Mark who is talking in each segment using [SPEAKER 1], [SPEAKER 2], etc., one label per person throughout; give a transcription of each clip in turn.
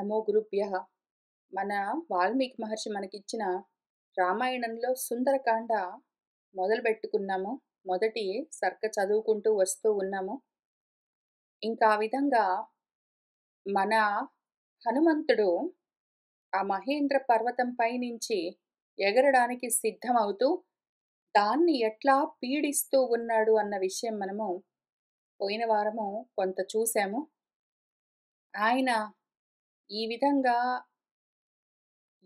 [SPEAKER 1] నమో గురుభ్యః. మన వాల్మీకి మహర్షి మనకిచ్చిన రామాయణంలో సుందరకాండ మొదలుపెట్టుకున్నాము. మొదటి సర్గ చదువుకుంటూ వస్తూ ఉన్నాము. ఇంకా ఆ విధంగా మన హనుమంతుడు ఆ మహేంద్ర పర్వతం పైనుంచి ఎగరడానికి సిద్ధమవుతూ దాన్ని ఎట్లా పీడిస్తూ ఉన్నాడు అన్న విషయం మనము పోయిన వారము కొంత చూసాము. ఆయన ఈ విధంగా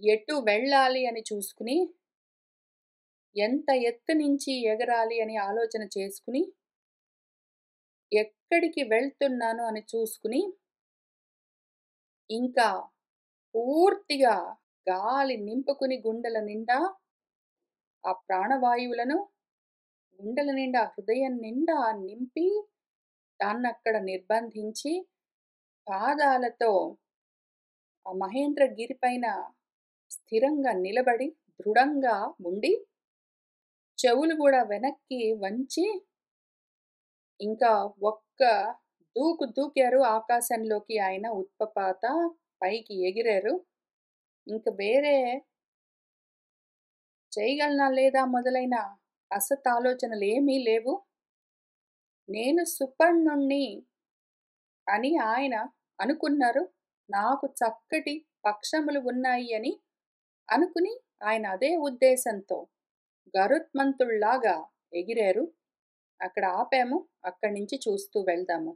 [SPEAKER 1] ఎటు వెళ్ళాలి అని చూసుకుని, ఎంత ఎత్తు నుంచి ఎగరాలి అని ఆలోచన చేసుకుని, ఎక్కడికి వెళ్తున్నాను అని చూసుకుని, ఇంకా పూర్తిగా గాలి నింపుకుని గుండెల నిండా ఆ ప్రాణవాయువులను, గుండెల నిండా హృదయం నిండా నింపి దాన్నక్కడ నిర్బంధించి పాదాలతో ఆ మహేంద్రగిరి పైన స్థిరంగా నిలబడి దృఢంగా ఉండి చెవులు కూడా వెనక్కి వంచి ఇంకా ఒక్క దూకారు ఆకాశంలోకి. ఆయన ఉత్పపాత పైకి ఎగిరారు. ఇంక వేరే చేయగలనా లేదా మొదలైన అసతాలోచనలు ఏమీ లేవు. నేను సుపర్ణుణ్ణి అని ఆయన అనుకున్నారు. నాకు చక్కటి పక్షములు ఉన్నాయి అని అనుకుని ఆయన అదే ఉద్దేశంతో గరుత్మంతుళ్లాగా ఎగిరారు. అక్కడ ఆపాము. అక్కడి నుంచి చూస్తూ వెళ్దాము.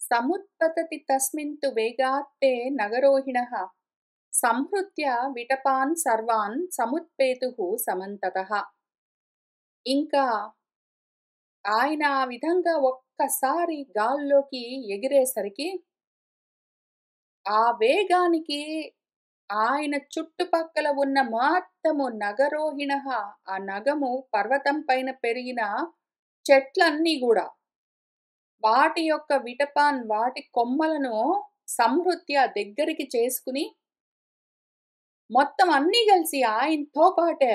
[SPEAKER 1] సముత్పతతి తస్మింతు వేగాత్తే నగరోహిణః సంహృత్య విటపాన్ సర్వాన్ సముత్పేతుః సమంతతః. ఇంకా ఆయన ఆ విధంగా ఒక్కసారి గాల్లోకి ఎగిరేసరికి ఆ వేగానికి ఆయన చుట్టుపక్కల ఉన్న మొత్తము నగరోహిణః, ఆ నగము పర్వతం పైన పెరిగిన చెట్లన్నీ కూడా వాటి యొక్క విటపాన్, వాటి కొమ్మలను సంహృత్య దగ్గరికి చేసుకుని మొత్తం అన్నీ కలిసి ఆయనతో పాటే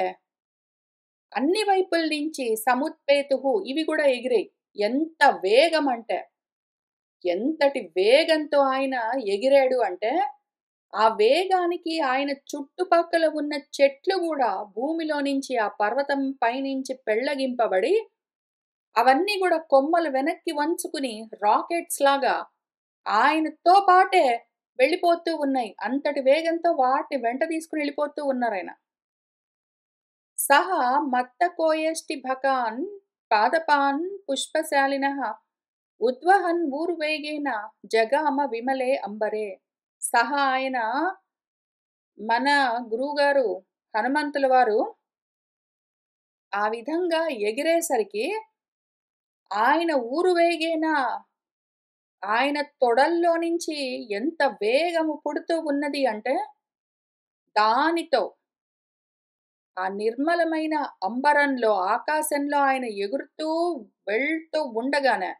[SPEAKER 1] అన్ని వైపుల నుంచి సముత్పేతుహు ఇవి కూడా ఎగిరాయి. ఎంత వేగం అంటే, ఎంతటి వేగంతో ఆయన ఎగిరాడు అంటే, ఆ వేగానికి ఆయన చుట్టుపక్కల ఉన్న చెట్లు కూడా భూమిలో నుంచి ఆ పర్వతం పైనుంచి పెళ్లగింపబడి అవన్నీ కూడా కొమ్మలు వెనక్కి వంచుకుని రాకెట్స్ లాగా ఆయనతో పాటే వెళ్ళిపోతూ ఉన్నాయి. అంతటి వేగంతో వాటిని వెంట తీసుకుని వెళ్ళిపోతూ ఉన్నారు ఆయన. సహా మత్తకోయష్టి భకాన్ పాదపాన్ పుష్పశాలినః ఉద్వహన్ ఊర్వేగేన జగామ విమలే అంబరే. సహా ఆయన మన గురువుగారు హనుమంతుల వారు ఆ విధంగా ఎగిరేసరికి ఆయన ఊరువేగేనా, ఆయన తొడల్లో నుంచి ఎంత వేగము పుడుతూ ఉన్నది అంటే, దానితో ఆ నిర్మలమైన అంబరంలో, ఆకాశంలో ఆయన ఎగురుతూ వెళ్తూ ఉండగానే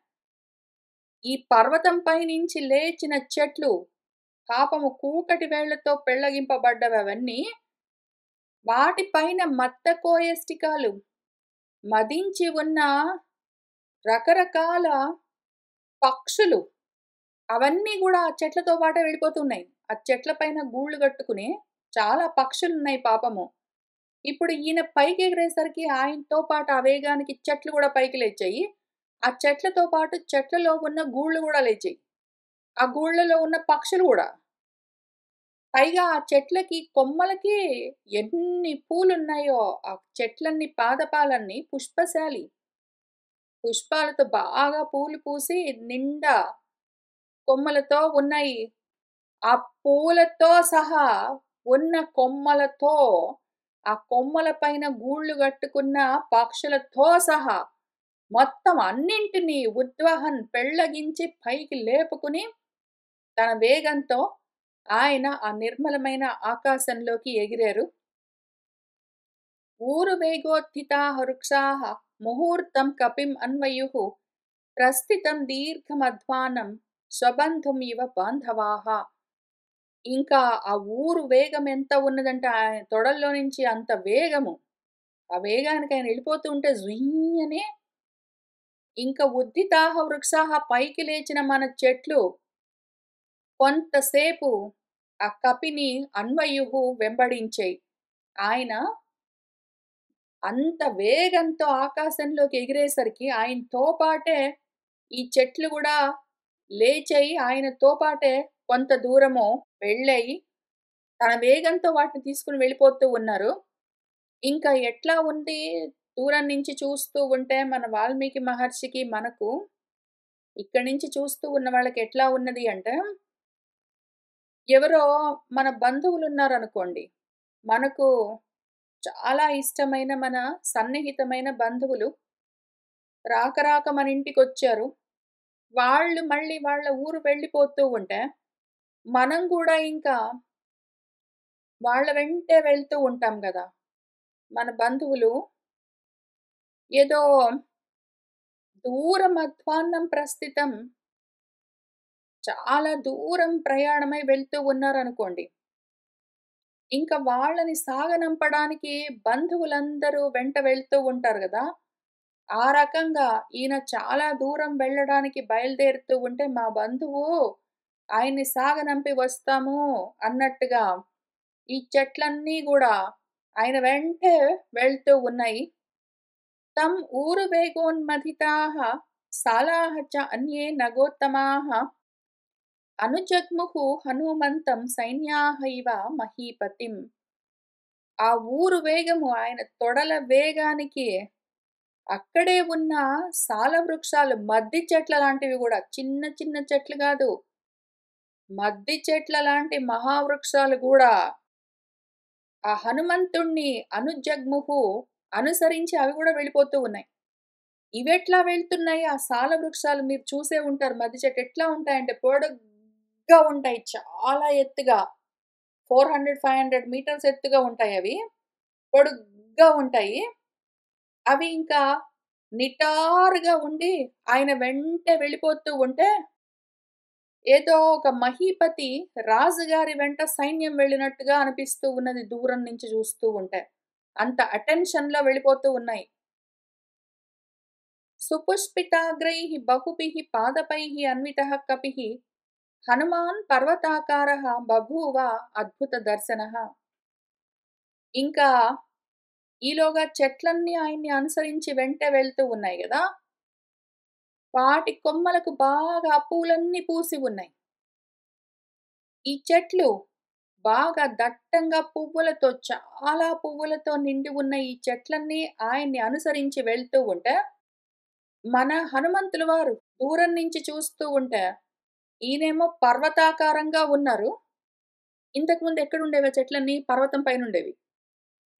[SPEAKER 1] ఈ పర్వతంపై నుంచి లేచిన చెట్లు పాపము కూకటి వేళ్లతో పెళ్లగింపబడ్డవి అవన్నీ, వాటిపైన మత్తకోయష్టికాలు మదించి ఉన్న రకరకాల పక్షులు అవన్నీ కూడా ఆ చెట్లతో పాటే వెళ్ళిపోతున్నాయి. ఆ చెట్ల పైన గూళ్ళు కట్టుకుని చాలా పక్షులున్నాయి పాపము. ఇప్పుడు ఈయన పైకి ఎగిరేసరికి ఆయనతో పాటు ఆ వేగానికి చెట్లు కూడా పైకి లేచాయి. ఆ చెట్లతో పాటు చెట్లలో ఉన్న గూళ్ళు కూడా లేచాయి. ఆ గూళ్ళలో ఉన్న పక్షులు కూడా. పైగా ఆ చెట్లకి కొమ్మలకి ఎన్ని పూలున్నాయో, ఆ చెట్లన్నీ పాదపాలన్నీ పుష్పశాలి. పుష్పాలతో బాగా పూలు పూసి నిండా కొమ్మలతో ఉన్నాయి. ఆ పూలతో సహా ఉన్న కొమ్మలతో, ఆ కొమ్మల పైన గూళ్ళు కట్టుకున్న పక్షులతో సహా మొత్తం అన్నింటినీ ఉద్వహన్ పెళ్లగించి పైకి లేపుకుని తన వేగంతో ఆయన ఆ నిర్మలమైన ఆకాశంలోకి ఎగిరారు. ఊరు వేగోత్థితా వృక్షాః ముహూర్తం కపిం అన్వయుః ప్రస్థితం దీర్ఘమధ్వానం స్వబంధుం ఇవ బాంధవాః. ఇంకా ఆ ఊరు వేగం ఎంత ఉన్నదంటే ఆయన తొడల్లో నుంచి అంత వేగము. ఆ వేగానికి ఆయన వెళ్ళిపోతూ ఉంటే జుయ్యని ఇంకా ఉద్ధితాః వృక్షాః పైకి లేచిన మన చెట్లు కొంతసేపు ఆ కపిని అన్వయుహు వెంబడించేయి. ఆయన అంత వేగంతో ఆకాశంలోకి ఎగిరేసరికి ఆయనతో పాటే ఈ చెట్లు గూడా లేచాయి. ఆయనతో పాటే కొంత దూరము వెళ్ళాయి. తన వేగంతో వాటిని తీసుకొని వెళ్ళిపోతూ ఉన్నారు. ఇంకా ఎట్లా ఉంది దూరం నుంచి చూస్తూ ఉంటే మన వాల్మీకి మహర్షికి, మనకు ఇక్కడి నుంచి చూస్తూ ఉన్న వాళ్ళకి ఎట్లా ఉన్నది అంటే, ఎవరో మన బంధువులున్నారనుకోండి. మనకు చాలా ఇష్టమైన మన సన్నిహితమైన బంధువులు రాక రాక మన ఇంటికొచ్చారు. వాళ్ళు మళ్ళీ వాళ్ళ ఊరు వెళ్ళిపోతూ ఉంటే, మనం గూడా ఇంకా వాళ్ళ వెంటే వెళ్తూ ఉంటాం గదా! మన బంధువులు ఏదో దూరం అధ్వాన్నం ప్రస్థితం చాలా దూరం ప్రయాణమై వెళ్తూ ఉన్నారనుకోండి. ఇంక వాళ్ళని సాగనంపడానికి బంధువులందరూ వెంట వెళ్తూ ఉంటారు గదా! ఆ రకంగా ఈయన చాలా దూరం వెళ్ళడానికి బయలుదేరుతూ ఉంటే, మా బంధువు ఆయన్ని సాగనంపి వస్తాము అన్నట్టుగా ఈ చెట్లన్నీ గూడా ఆయన వెంటే వెళ్తూ ఉన్నాయి. తం ఊరువేగోన్మథితాః సాలాః చ అన్యే నగోత్తమాః అనుజగ్ముః హనూమంతం సైన్యాహైవ మహీపతిం. ఆ ఊరు వేగము ఆయన తొడల వేగానికి అక్కడే ఉన్న సాల వృక్షాలు, మద్ది చెట్ల లాంటివి గూడా చిన్న చిన్న చెట్లు గాదు. మద్ది చెట్ల లాంటి మహావృక్షాలు గూడా ఆ హనుమంతుణ్ణి అనుజగ్ముహు అనుసరించి అవి గూడా వెళ్ళిపోతూ ఉన్నాయి. ఇవెట్లా వెళ్తున్నాయి? ఆ సాల వృక్షాలు మీరు చూసే ఉంటారు. మద్ది చెట్లు ఎట్లా ఉంటాయంటే పొడుగ్గా ఉంటాయి. చాలా ఎత్తుగా 400, 500 మీటర్స్ ఎత్తుగా ఉంటాయవి. పొడుగ్గా ఉంటాయి. అవి ఇంకా నిటారుగా ఉండి ఆయన వెంటే వెళ్ళిపోతూ ఉంటే, ఏదో ఒక మహీపతి రాజుగారి వెంట సైన్యం వెళ్ళినట్టుగా అనిపిస్తూ ఉన్నది దూరం నుంచి చూస్తూ ఉంటే. అంత అటెన్షన్‌లో వెళ్ళిపోతూ ఉన్నాయి. సుపుష్పితాగ్రైః బహుభిః పాదపైః అన్వితః కపిః హనుమాన్ పర్వతాకారః బభూవ అద్భుత దర్శనః. ఇంకా ఈలోగా చెట్లన్నీ ఆయన్ని అనుసరించి వెంటే వెళ్తూ ఉన్నాయి గదా! వాటి కొమ్మలకు బాగా పూలన్నీ పూసి ఉన్నాయి. ఈ చెట్లు బాగా దట్టంగా పువ్వులతో, చాలా పువ్వులతో నిండి ఉన్న ఈ చెట్లన్నీ ఆయన్ని అనుసరించి వెళ్తూ ఉంటే, మన హనుమంతుల వారు దూరం నుంచి చూస్తూ ఉంటే, ఈయనేమో పర్వతాకారంగా ఉన్నారు. ఇంతకుముందు ఎక్కడుండేవి ఆ చెట్లన్నీ? పర్వతం పైనుండేవి.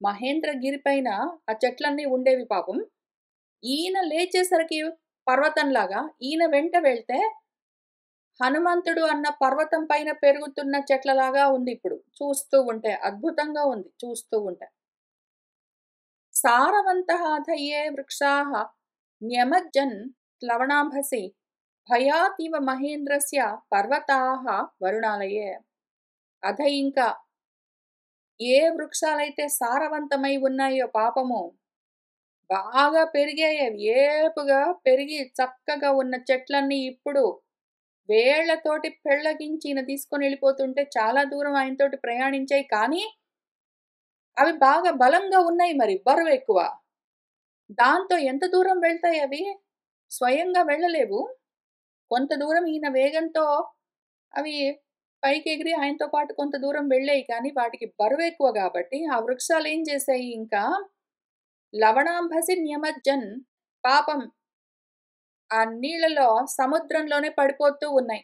[SPEAKER 1] మహేంద్రగిరి పైన ఆ చెట్లన్నీ ఉండేవి పాపం. ఈయన లేచేసరికి పర్వతంలాగా, ఈయన వెంట వెళ్తే హనుమంతుడు అన్న పర్వతం పైన పెరుగుతున్న చెట్లలాగా ఉందిప్పుడు. చూస్తూ ఉంటే అద్భుతంగా ఉంది చూస్తూ ఉంటే. సారవంతః అథయే వృక్షాః న్యమజ్జన్ ప్లవనాంభసి భయాతివ మహేంద్రస్య పర్వతాః వరుణాలయే. అధ ఇంకా ఏ వృక్షాలైతే సారవంతమై ఉన్నాయో పాపము బాగా పెరిగాయి అవి. ఏపుగా పెరిగి చక్కగా ఉన్న చెట్లన్నీ ఇప్పుడు వేళ్ళతోటి పెళ్ళగించి ఈయన తీసుకొని వెళ్ళిపోతుంటే చాలా దూరం ఆయనతోటి ప్రయాణించాయి. కానీ అవి బాగా బలంగా ఉన్నాయి మరి బరువెక్కువ. దాంతో ఎంత దూరం వెళ్తాయి అవి? స్వయంగా వెళ్ళలేవు. కొంత దూరం ఈయన వేగంతో అవి పైకెగిరి ఆయనతో పాటు కొంత దూరం వెళ్ళాయి. కానీ వాటికి బరువెక్కువ గాబట్టి ఆ వృక్షాలేం చేశాయి ఇంకా లవణాంభసి న్యమజ్జన్ పాపం ఆ నీళ్ళలో సముద్రంలోనే పడిపోతూ ఉన్నాయి.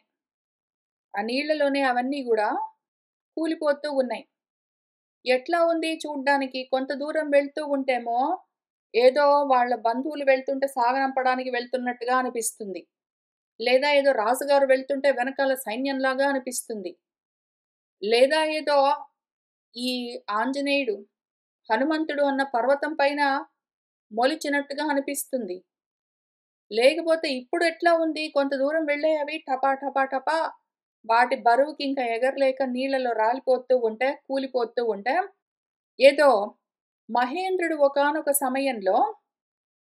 [SPEAKER 1] ఆ నీళ్ళలోనే అవన్నీ గూడా కూలిపోతూ ఉన్నాయి. ఎట్లా ఉంది చూడ్డానికి? కొంత దూరం వెళ్తూ ఉంటేమో ఏదో వాళ్ళ బంధువులు వెళ్తుంటే సాగనంపడానికి వెళ్తున్నట్టుగా అనిపిస్తుంది. లేదా ఏదో రాజుగారు వెళ్తుంటే వెనకాల సైన్యంలాగా అనిపిస్తుంది. లేదా ఏదో ఈ ఆంజనేయుడు, హనుమంతుడు అన్న పర్వతం పైన మొలిచినట్టుగా అనిపిస్తుంది. లేకపోతే ఇప్పుడు ఎట్లా ఉంది? కొంత దూరం వెళ్ళాయి అవి టపా టపా టపా వాటి బరువుకి ఇంకా ఎగరలేక నీళ్ళలో రాలిపోతూ ఉంటే, కూలిపోతూ ఉంటే, ఏదో మహేంద్రుడు ఒకానొక సమయంలో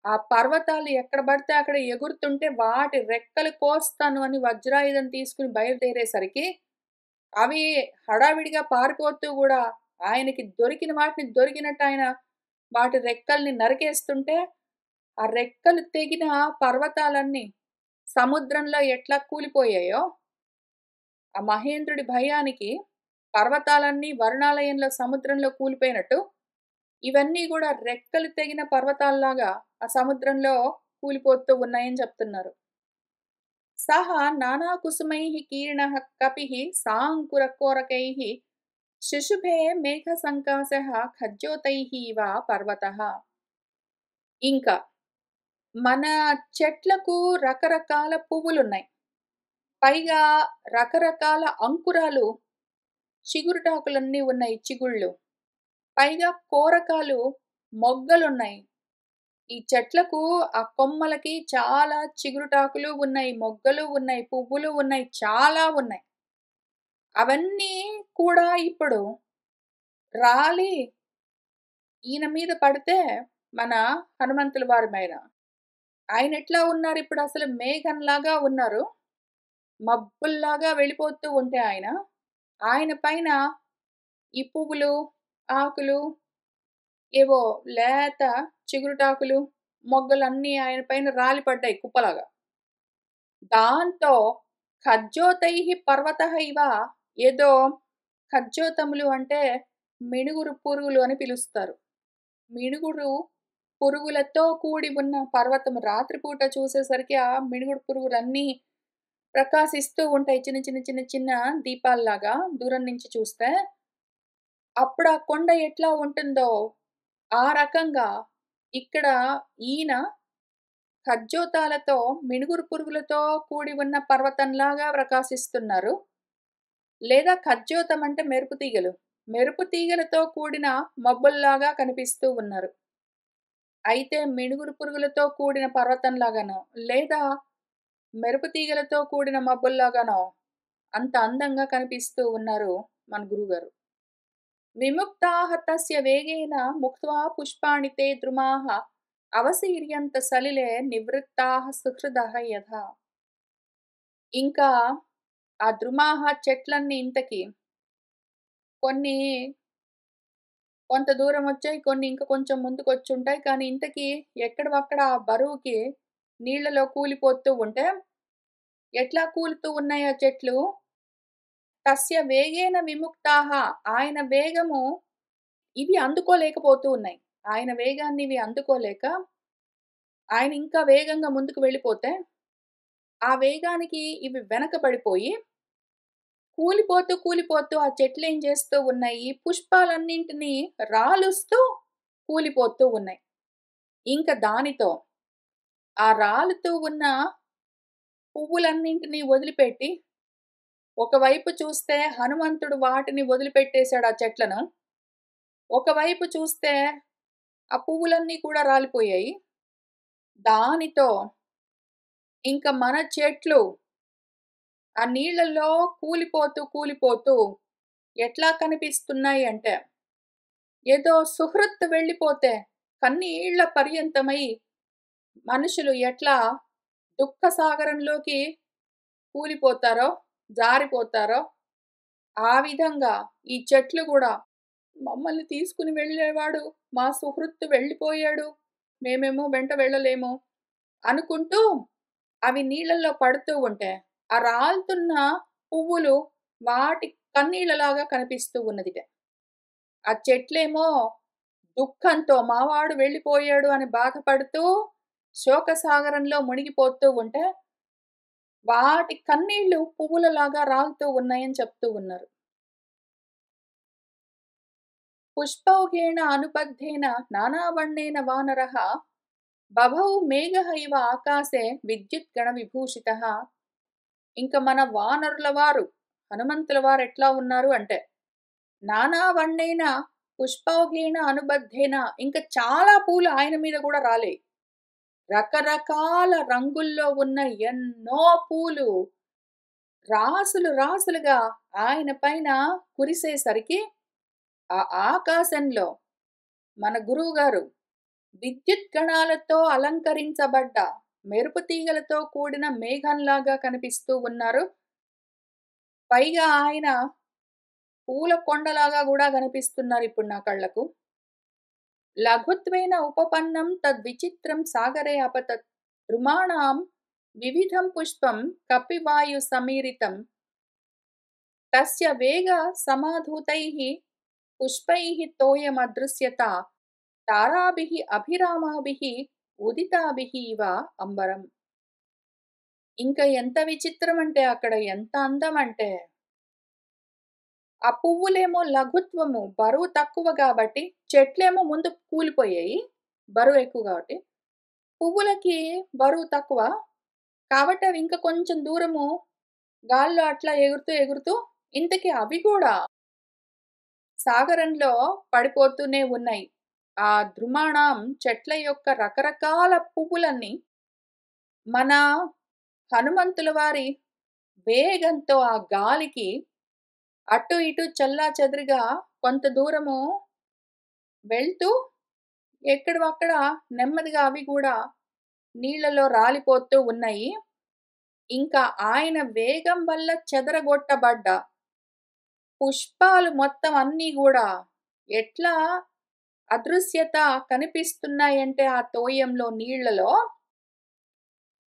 [SPEAKER 1] ఆ పర్వతాలు ఎక్కడ పడితే అక్కడ ఎగురుతుంటే వాటి రెక్కలు కోస్తాను అని వజ్రాయుధం తీసుకొని బయలుదేరేసరికి అవి హడావిడిగా పారిపోతూ గూడా ఆయనకి దొరికిన వాటిని దొరికినట్టు ఆయన వాటి రెక్కల్ని నరికేస్తుంటే, ఆ రెక్కలు తెగిన పర్వతాలన్నీ సముద్రంలో ఎట్లా కూలిపోయాయో, ఆ మహేంద్రుడి భయానికి పర్వతాలన్నీ వరుణాలయంలో సముద్రంలో కూలిపోయినట్టు, ఇవన్నీ గూడా రెక్కలు తెగిన పర్వతాల్లాగా ఆ సముద్రంలో కూలిపోతూ ఉన్నాయని చెప్తున్నారు. సహ నానాకుసుమైః కీర్ణః కపిః సాంకురకోరకైః శుశుభే మేఘసంకాశః ఖజ్జోతైః ఇవ పర్వతః. ఇంకా మన చెట్లకు రకరకాల పువ్వులున్నాయి. పైగా రకరకాల అంకురాలు, చిగురుటాకులన్నీ ఉన్నాయి చిగుళ్ళు. పైగా కోరకాలు, మొగ్గలున్నాయి. ఈ చెట్లకు ఆ కొమ్మలకి చాలా చిగురుటాకులు ఉన్నాయి, మొగ్గలు ఉన్నాయి, పువ్వులు ఉన్నాయి, చాలా ఉన్నాయి. అవన్నీ కూడా ఇప్పుడు రాలి ఈయన మీద పడితే మన హనుమంతుల వారి మీద. ఆయనెట్లా ఉన్నారిప్పుడసలు మేఘంలాగా ఉన్నారు. మబ్బుల్లాగా వెళ్ళిపోతూ ఉంటే ఆయన, ఆయన పైన ఈ పువ్వులు, ఆకులు, ఏవో లేత చిగురుటాకులు, మొగ్గలన్నీ ఆయన పైన రాలిపడ్డాయి కుప్పలాగా. దాంతో ఖజ్జోతైః పర్వతః ఇవ ఏదో ఖజ్జోతములు అంటే మిణుగురు పురుగులు అని పిలుస్తారు. మిణుగురు పురుగులతో కూడి ఉన్న పర్వతం రాత్రిపూట చూసేసరికి ఆ మిణుగుడు పురుగులన్నీ ప్రకాశిస్తూ ఉంటాయి. చిన్న చిన్న చిన్న చిన్న దీపాల్లాగా దూరం నుంచి చూస్తే. అప్పుడు ఆ కొండ ఎట్లా ఉంటుందో, ఆ రకంగా ఇక్కడ ఈయన ఖర్జూతాలతో, మిణుగురు పురుగులతో కూడి ఉన్న పర్వతంలాగా ప్రకాశిస్తున్నారు. లేదా ఖర్జూతం అంటే మెరుపు తీగలు. మెరుపు తీగలతో కూడిన మబ్బుల్లాగా కనిపిస్తూ ఉన్నారు. అయితే మిణుగురు పురుగులతో కూడిన పర్వతంలాగానో, లేదా మెరుపు తీగలతో కూడిన మబ్బుల్లాగానో అంత అందంగా కనిపిస్తూ ఉన్నారు మన గురువుగారు. విముక్తాః తస్య వేగేన ముక్త్వా పుష్పాణి తే ద్రుమాః అవసీర్యంత సలిలే నివృత్తాః సుహృదః యథా. ఇంకా ఆ ద్రుమాః చెట్లన్నీ ఇంతకి కొన్ని కొంత దూరం వచ్చాయి. కొన్ని ఇంకా కొంచెం ముందుకొచ్చుంటాయి. కానీ ఇంతకీ ఎక్కడివక్కడ ఆ బరువుకి నీళ్లలో కూలిపోతూ ఉంటే, ఎట్లా కూలుతూ ఉన్నాయి ఆ చెట్లు? తస్య వేగేన విముక్తాః ఆయన వేగము ఇవి అందుకోలేకపోతూ ఉన్నాయి. ఆయన వేగాన్ని ఇవి అందుకోలేక, ఆయన ఇంకా వేగంగా ముందుకు వెళ్ళిపోతే, ఆ వేగానికి ఇవి వెనకబడిపోయి, కూలిపోతూ, కూలిపోతూ ఆ చెట్లేం చేస్తూ ఉన్నాయి, పుష్పాలన్నింటినీ రాలుస్తూ కూలిపోతూ ఉన్నాయి. ఇంక దానితో ఆ రాలుతూ ఉన్న పువ్వులన్నింటినీ వదిలిపెట్టి, ఒకవైపు చూస్తే హనుమంతుడు వాటిని వదిలిపెట్టేసాడు ఆ చెట్లను. ఒకవైపు చూస్తే ఆ పువ్వులన్నీ కూడా రాలిపోయాయి. దానితో ఇంక మన చెట్లు ఆ నీళ్ళల్లో కూలిపోతూ, కూలిపోతూ ఎట్లా కనిపిస్తున్నాయి అంటే, ఏదో సుహృత్ వెళ్ళిపోతే కన్నీళ్ల పర్యంతమై మనుషులు ఎట్లా దుఃఖ సాగరంలోకి కూలిపోతారో, జారిపోతారో, ఆ విధంగా ఈ చెట్లు గూడా మమ్మల్ని తీసుకుని వెళ్ళేవాడు మా సుహృత్తు వెళ్ళిపోయాడు. మేమేమో వెంట వెళ్ళలేము అనుకుంటూ అవి నీళ్ళల్లో పడుతూ ఉంటే, ఆ రాలుతున్న పువ్వులు వాటి కన్నీళ్ళలాగా కనిపిస్తూ ఉన్నదిట. ఆ చెట్లేమో దుఃఖంతో మావాడు వెళ్ళిపోయాడు అని బాధపడుతూ శోకసాగరంలో మునిగిపోతూ ఉంటే, వాటి కన్నీళ్లు పువ్వులలాగా రాలుతూ ఉన్నాయని చెప్తూ ఉన్నారు. పుష్పౌఘేన అనుబద్ధేన నానావర్ణేన వానరః బభౌ మేఘః ఇవ ఆకాశే విద్యుద్గణ విభూషితః. ఇంక మన వానరుల వారు, హనుమంతుల వారు ఎట్లా ఉన్నారు అంటే, నానావర్ణేన పుష్పౌఘేన అనుబద్ధేన ఇంక చాలా పూలు ఆయన మీద కూడా రాలేయి. రకరకాల రంగుల్లో ఉన్న ఎన్నో పూలు రాసులు రాసులుగా ఆయన పైన కురిసేసరికి, ఆ ఆకాశంలో మన గురువుగారు విద్యుత్ గణాలతో అలంకరించబడ్డ మెరుపు తీగలతో కూడిన మేఘంలాగా కనిపిస్తూ ఉన్నారు. పైగా ఆయన పూల కొండలాగా గూడా కనిపిస్తున్నారిప్పుడు నా కళ్ళకు. లఘుత్వేన ఉపపన్నం తద్విచిత్రం సాగరే అపతత్. ద్రుమాణాం వివిధం పుష్పం కపివాయు సమీరితం. తస్య వేగ సమాధూతైః పుష్పైః తోయమదృశ్యత. తారాభిః అభిరామాభిః ఉదితాభిః ఇవ అంబరం. ఇంక ఎంత విచిత్రం అంటే అక్కడ ఎంత అందం అంటే, ఆ పువ్వులేమో లఘుత్వము, బరువు తక్కువ గాబట్టి, చెట్లేమో ముందు కూలిపోయాయి. బరువు ఎక్కువ గాబట్టి. పువ్వులకి బరువు తక్కువ. కాబట్టి అవి ఇంకా కొంచెం దూరము గాల్లో అట్లా ఎగురుతూ, ఎగురుతూ ఇంతకీ అవి గూడా సాగరంలో పడిపోతూనే ఉన్నాయి. ఆ ద్రుమాణం చెట్ల యొక్క రకరకాల పువ్వులన్నీ మన హనుమంతుల వారి వేగంతో ఆ గాలికి అటు ఇటు చెల్లాచెదురుగా కొంత దూరము వెళ్తూ ఎక్కడివక్కడ నెమ్మదిగా అవి గూడా నీళ్ళలో రాలిపోతూ ఉన్నాయి. ఇంకా ఆయన వేగం వల్ల చెదరగొట్టబడ్డ పుష్పాలు మొత్తం అన్నీ గూడా ఎట్లా అదృశ్యత కనిపిస్తున్నాయంటే ఆ తోయంలో నీళ్ళలో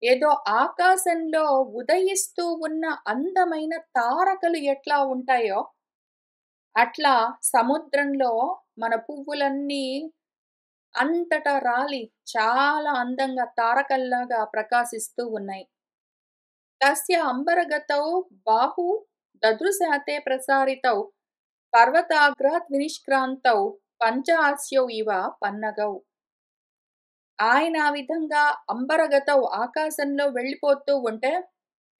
[SPEAKER 1] ఏదో ఆకాశంలో ఉదయిస్తూ ఉన్న అందమైన తారకలు ఎట్లా ఉంటాయో అట్లా సముద్రంలో మన పువ్వులన్నీ అంతటా రాలి చాలా అందంగా తారకల్లాగా ప్రకాశిస్తూ ఉన్నాయి. తస్య అంబరగతౌ బాహు దదృశాతే ప్రసారితౌ పర్వతాగ్రాత్ వినిష్క్రాంతౌ పంచహాస్యౌ ఇవ పన్నగౌ. ఆయన ఆ విధంగా అంబరగతౌ ఆకాశంలో వెళ్ళిపోతూ ఉంటే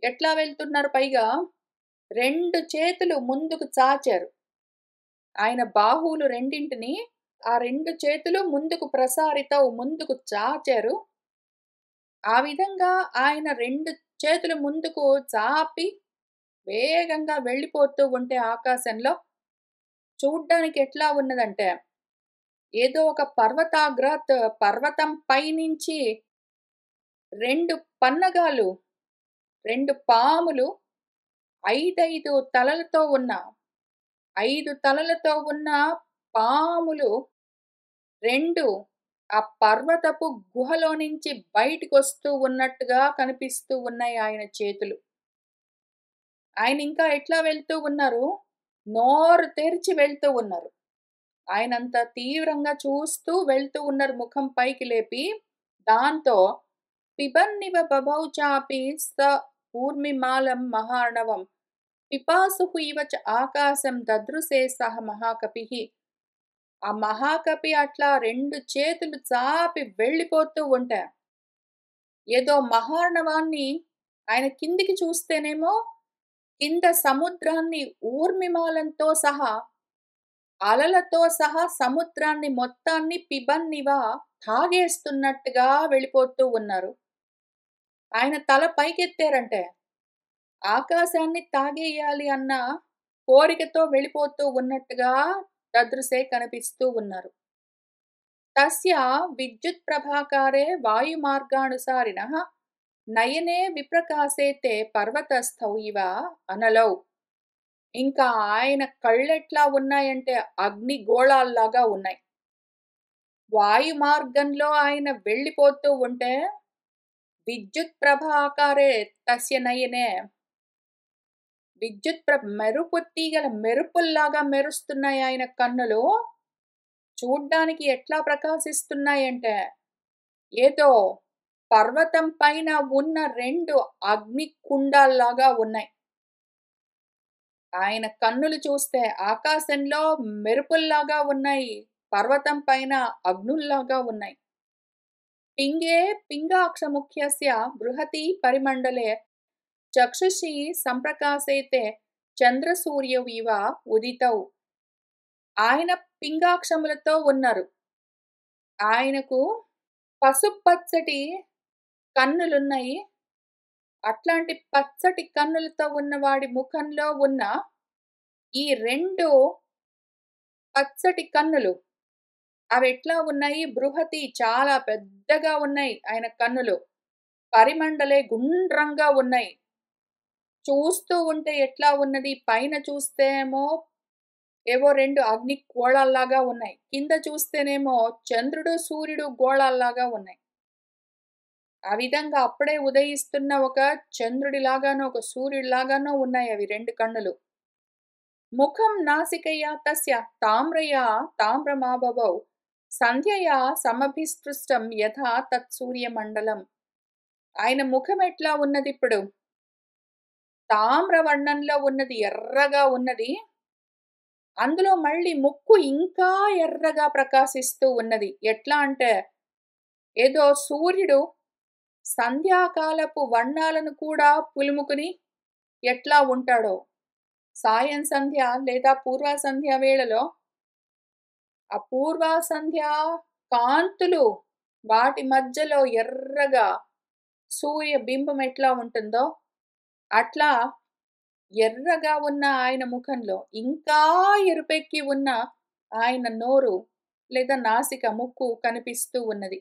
[SPEAKER 1] ఎట్లా వెళ్తున్నారు పైగా 2 చేతులు ముందుకు చాచారు. ఆయన బాహువులు రెండింటిని ఆ 2 చేతులు ముందుకు ప్రసారితౌ ముందుకు చాచారు. ఆ విధంగా ఆయన 2 చేతులు ముందుకు చాపి వేగంగా వెళ్ళిపోతూ ఉంటే ఆకాశంలో చూడ్డానికి ఎట్లా ఉన్నదంటే, ఏదో ఒక పర్వతాగ్రాత్ పర్వతం పైనుంచి 2 పన్నగాలు, 2 పాములు 5 తలలతో ఉన్న 5 తలలతో ఉన్న పాములు 2 ఆ పర్వతపు గుహలో నుంచి బయటికొస్తూ ఉన్నట్టుగా కనిపిస్తూ ఉన్నాయి ఆయన చేతులు. ఆయన ఇంకా ఎట్లా వెళ్తూ ఉన్నారు? నోరు తెరిచి వెళ్తూ ఉన్నారు. ఆయనంత తీవ్రంగా చూస్తూ వెళ్తూ ఉన్నారు ముఖం పైకి లేపి. దాంతో పిబన్నివ బభౌ చాపి స ఊర్మిమాలం మహార్ణవం పిపాసుః ఇవ చ ఆకాశం దదృశే సహ మహాకపిః. ఆ మహాకపి అట్లా 2 చేతులు చాపి వెళ్ళిపోతూ ఉంటే, ఏదో మహార్ణవాన్ని ఆయన కిందికి చూస్తేనేమో కింద సముద్రాన్ని ఊర్మిమాలంతో సహా అలలతో సహా సముద్రాన్ని మొత్తాన్ని పిబన్నివ తాగేస్తున్నట్టుగా వెళ్ళిపోతూ ఉన్నారు. ఆయన తల పైకెత్తారంటే ఆకాశాన్ని తాగేయాలి అన్న కోరికతో వెళ్ళిపోతూ ఉన్నట్టుగా దదృశే కనిపిస్తూ ఉన్నారు. తస్య విద్యుత్ ప్రభాకారే వాయుమార్గానుసారిణః నయనే విప్రకాశేతే పర్వతస్థౌ ఇవ అనలౌ. ఇంకా ఆయన కళ్ళెట్లా ఉన్నాయంటే అగ్నిగోళాల్లాగా ఉన్నాయి. వాయు మార్గంలో ఆయన వెళ్ళిపోతూ ఉంటే విద్యుత్ ప్రభాకారే తస్య నయనే మెరుపు తీగల మెరుపుల్లాగా మెరుస్తున్నాయి ఆయన కన్నులు. చూడ్డానికి ఎట్లా ప్రకాశిస్తున్నాయంటే ఏదో పర్వతం పైన ఉన్న 2 అగ్ని కుండాల్లాగా ఉన్నాయి. ఆయన కన్నులు చూస్తే ఆకాశంలో మెరుపుల్లాగా ఉన్నాయి. పర్వతం పైన అగ్నుల్లాగా ఉన్నాయి. పింగే పింగాక్షముఖ్యస్య బృహతి పరిమండలే చక్షుషి సంప్రకాశేతే చంద్రసూర్యౌ ఇవ ఉదితౌ. ఆయన పింగాక్షములతో ఉన్నారు. ఆయనకు పసుపచ్చటి కన్నులున్నాయి. అట్లాంటి పచ్చటి కన్నులతో ఉన్నవాడి ముఖంలో ఉన్న ఈ 2 పచ్చటి కన్నులు అవెట్లా ఉన్నాయి? బృహతి చాలా పెద్దగా ఉన్నాయి ఆయన కన్నులు. పరిమండలే గుండ్రంగా ఉన్నాయి. చూస్తూ ఉంటే ఎట్లా ఉన్నది? పైన చూస్తే ఏమో ఏవో 2 అగ్ని గోళాల్లాగా ఉన్నాయి. కింద చూస్తేనేమో చంద్రుడు, సూర్యుడు గోళాల్లాగా ఉన్నాయి. ఆ విధంగా అప్పుడే ఉదయిస్తున్న ఒక చంద్రుడిలాగానో, ఒక సూర్యుడిలాగానో ఉన్నాయి అవి 2 కన్నులు. ముఖం నాసికయా తస్య తామ్రయా తామ్రమాభవౌ సంధ్యయా సమభిస్పృష్టం యథా తత్సూర్యమండలం. ఆయన ముఖం ఎట్లా ఉన్నదిప్పుడు? తామ్రవర్ణంలో ఉన్నది, ఎర్రగా ఉన్నది. అందులో మళ్ళీ ముక్కు ఇంకా ఎర్రగా ప్రకాశిస్తూ ఉన్నది. ఎట్లా అంటే, ఏదో సూర్యుడు సంధ్యాకాలపు వర్ణాలను కూడా పులుముకుని ఎట్లా ఉంటాడో, సాయం సంధ్య లేదా పూర్వ సంధ్య వేళలో ఆ పూర్వ సంధ్య కాంతులు వాటి మధ్యలో ఎర్రగా సూర్య బింబం ఎట్లా ఉంటుందో అట్లా ఎర్రగా ఉన్న ఆయన ముఖంలో ఇంకా ఎరుపెక్కి ఉన్న ఆయన నోరు లేదా నాసిక ముక్కు కనిపిస్తూ ఉన్నది.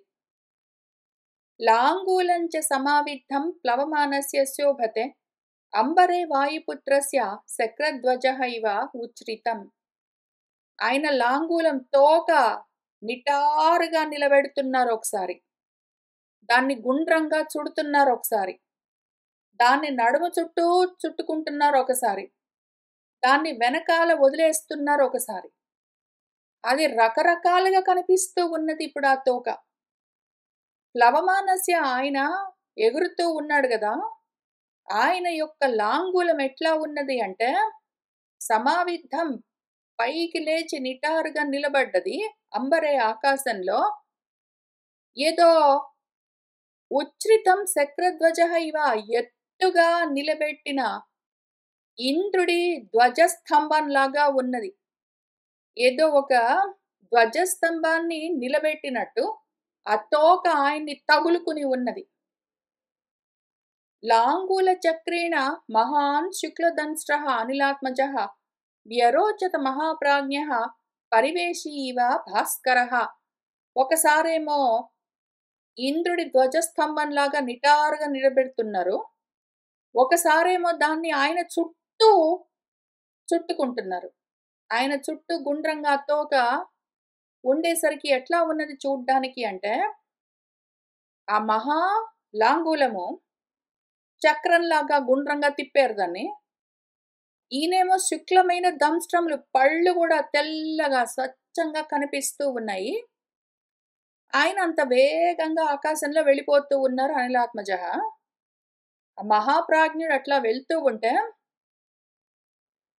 [SPEAKER 1] లాంగూలంచ సమావిద్ధం ప్లవమానస్య శోభతే అంబరే వాయుపుత్రస్య శక్రధ్వజః ఇవ ఉచ్ఛ్రితం. ఆయన లాంగూలం తోక నిటారుగా నిలబెడుతున్నారు ఒకసారి. దాన్ని గుండ్రంగా చుడుతున్నారు ఒకసారి. దాన్ని నడుము చుట్టూ చుట్టుకుంటున్నారు ఒకసారి. దాన్ని వెనకాల వదిలేస్తున్నారు ఒకసారి. అది రకరకాలుగా కనిపిస్తూ ఉన్నది ఇప్పుడు ఆ తోక. ప్లవమానస్య ఆయన ఎగురుతూ ఉన్నాడు గదా! ఆయన యొక్క లాంగూలం ఎట్లా ఉన్నది అంటే, సమావిద్ధం పైకి లేచి నిటారుగా నిలబడ్డది. అంబరే ఆకాశంలో. ఏదో ఉచ్ఛ్రితం శక్రధ్వజః ఇవ ఎత్తుగా నిలబెట్టిన ఇంద్రుడి ధ్వజస్తంభంలాగా ఉన్నది. ఏదో ఒక ధ్వజస్తంభాన్ని నిలబెట్టినట్టు ఆ తోక ఆయన్ని తగులుకుని ఉన్నది. లాంగూల చక్రేణ మహాన్ శుక్లదంష్ట్రః అనిలాత్మజః వ్యరోచత మహాప్రాజ్ఞః పరివేశీ ఇవ భాస్కరః. ఒకసారేమో ఇంద్రుడి ధ్వజస్తంభంలాగా నిటారుగా నిలబెడుతున్నారు. ఒకసారేమో దాన్ని ఆయన చుట్టూ చుట్టుకుంటున్నారు. ఆయన చుట్టూ గుండ్రంగా తోక ఉండేసరికి ఎట్లా ఉన్నది చూడ్డానికి అంటే, ఆ మహా లాంగూలము చక్రంలాగా గుండ్రంగా తిప్పారు దాన్ని. ఈయనేమో శుక్లమైన దంష్ట్రములు పళ్ళు కూడా తెల్లగా స్వచ్ఛంగా కనిపిస్తూ ఉన్నాయి. ఆయన అంత వేగంగా ఆకాశంలో వెళ్ళిపోతూ ఉన్నారు అనిలాత్మజః. ఆ మహాప్రాజ్ఞుడు అట్లా వెళ్తూ ఉంటే,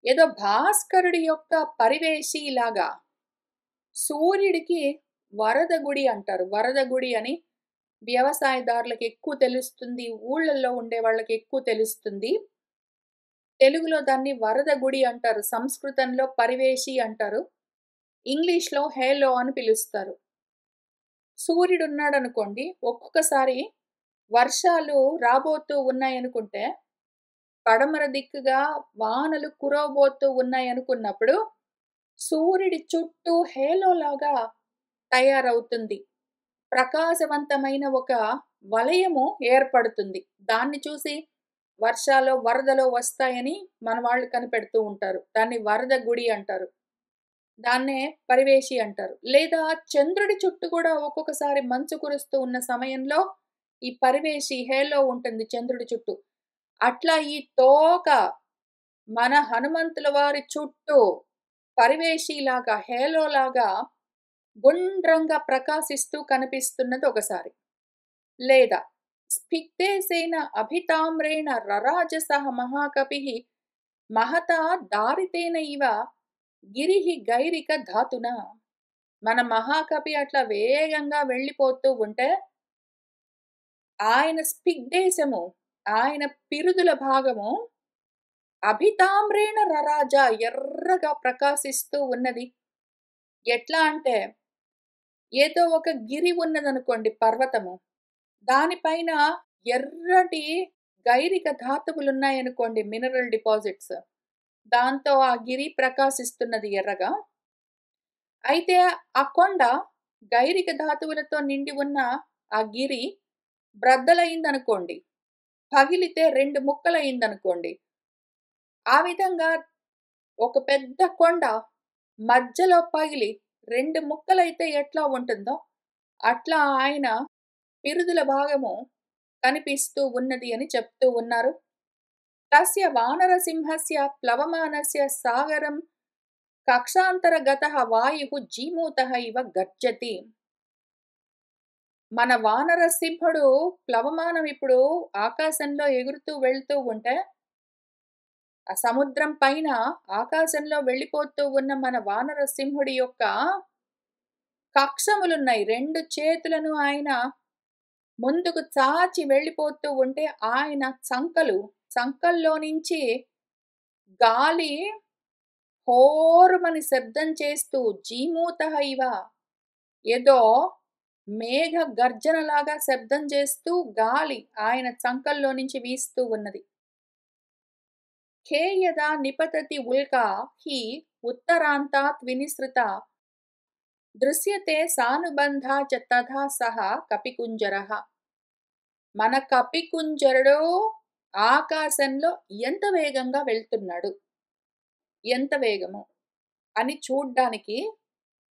[SPEAKER 1] ఏదో భాస్కరుడి యొక్క పరివేశిలాగా సూర్యుడికి వరద గుడి అంటారు. వరద గుడి అని వ్యవసాయదారులకు ఎక్కువ తెలుస్తుంది. ఊళ్ళల్లో ఉండే వాళ్ళకి ఎక్కువ తెలుస్తుంది. తెలుగులో దాన్ని వరద గుడి అంటారు. సంస్కృతంలో పరివేశి అంటారు. ఇంగ్లీష్‌లో హేలో అని పిలుస్తారు. సూర్యుడున్నాడనుకోండి, ఒక్కొక్కసారి వర్షాలు రాబోతూ ఉన్నాయనుకుంటే, పడమర దిక్కుగా వానలు కురవబోతూ ఉన్నాయనుకున్నప్పుడు, సూర్యుడి చుట్టూ హేలోలాగా తయారవుతుంది. ప్రకాశవంతమైన ఒక వలయము ఏర్పడుతుంది. దాన్ని చూసి వర్షాలో, వరదలో వస్తాయని మన వాళ్ళు కనిపెడుతూ ఉంటారు. దాన్ని వరద గుడి అంటారు. దాన్నే పరివేశి అంటారు. లేదా చంద్రుడి చుట్టూ కూడా ఒక్కొక్కసారి మంచు కురుస్తూ ఉన్న సమయంలో ఈ పరివేశి హేలో ఉంటుంది చంద్రుడి చుట్టూ. అట్లా ఈ తోక మన హనుమంతుల వారి చుట్టూ పరివేశిలాగా, హేలోలాగా గుండ్రంగా ప్రకాశిస్తూ కనిపిస్తున్నది ఒకసారి. లేదా స్ఫిగ్ధేసేన అభితామ్రేణ రరాజసః మహాకపిః మహతా దారితేన ఇవ గిరిః గైరిక ధాతునా. మన మహాకవి అట్లా వేగంగా వెళ్ళిపోతూ ఉంటే, ఆయన స్పిగ్దేశము, ఆయన పిరుదుల భాగము అభితామ్రేణ రరాజ ఎర్రగా ప్రకాశిస్తూ ఉన్నది. ఎట్లా అంటే, ఏదో ఒక గిరి ఉన్నదనుకోండి పర్వతము. దానిపైన ఎర్రటి గైరిక ధాతువులున్నాయనుకోండి మినరల్ డిపాజిట్స్. దాంతో ఆ గిరి ప్రకాశిస్తున్నది ఎర్రగా. అయితే ఆ కొండ గైరిక ధాతువులతో నిండి ఉన్న ఆ గిరి బ్రద్దలయిందనుకోండి. పగిలితే 2 ముక్కలయిందనుకోండి. ఆ విధంగా ఒక పెద్ద కొండ మధ్యలో పగిలి 2 ముక్కలైతే ఎట్లా ఉంటుందో, అట్లా ఆయన పిరుదుల భాగము కనిపిస్తూ ఉన్నది అని చెప్తూ ఉన్నారు. తస్య వానరసింహస్య ప్లవమానస్య సాగరం కక్షాంతరగతః వాయుః జీమూతః ఇవ గర్జతి. మన వానరసింహుడు ప్లవమానం ఇప్పుడు ఆకాశంలో ఎగురుతూ వెళ్తూ ఉంటే, ఆ సముద్రం పైన ఆకాశంలో వెళ్ళిపోతూ ఉన్న మన వానరసింహుడి యొక్క కక్షములున్నాయి. 2 చేతులను ఆయన ముందుకు చాచి వెళ్ళిపోతూ ఉంటే, ఆయన చంకల్లో నుంచి గాలి హోరుమని శబ్దం చేస్తూ జీమూతః ఇవ, ఏదో మేఘ గర్జనలాగా శబ్దం చేస్తూ గాలి ఆయన చంకల్లో నుంచి వీస్తూ ఉన్నది. ఖే యదా నిపతతి ఉల్కా హి ఉత్తరాంతాత్ వినిసృత దృశ్యతే సానుబంధా చ తథా సహ కపికుంజరః. మన కపికుంజరుడు ఆకాశంలో ఎంత వేగంగా వెళ్తున్నాడు, ఎంత వేగము అని చూడ్డానికి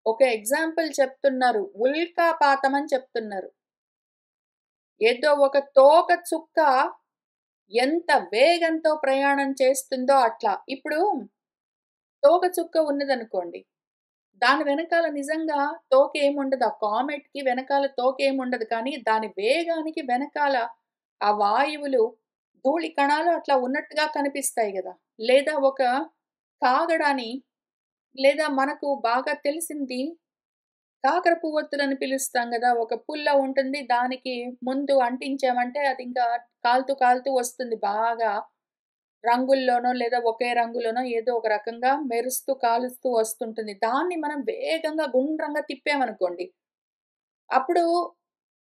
[SPEAKER 1] ఒక ఎగ్జాంపుల్ చెప్తున్నారు. ఉల్కాపాతం అని చెప్తున్నారు. ఏదో ఒక తోక చుక్క ఎంత వేగంతో ప్రయాణం చేస్తుందో అట్లా. ఇప్పుడు తోక చుక్క ఉన్నదనుకోండి, దాని వెనకాల నిజంగా తోకేముండదు. ఆ కామెట్‌కి వెనకాల తోకేముండదు. కానీ దాని వేగానికి వెనకాల ఆ వాయువులు, ధూళి కణాలు అట్లా ఉన్నట్టుగా కనిపిస్తాయి గదా! లేదా ఒక కాగడాని, లేదా మనకు బాగా తెలిసింది కాకర పువ్వొత్తులని పిలుస్తాం గదా! ఒక పుల్ల ఉంటుంది. దానికి ముందు అంటించామంటే అది ఇంకా కాలుతూ, కాలుతూ వస్తుంది బాగా. రంగుల్లోనో లేదా ఒకే రంగులోనో ఏదో ఒక రకంగా మెరుస్తూ, కాలుస్తూ వస్తుంటుంది. దాన్ని మనం వేగంగా గుండ్రంగా తిప్పామనుకోండి, అప్పుడు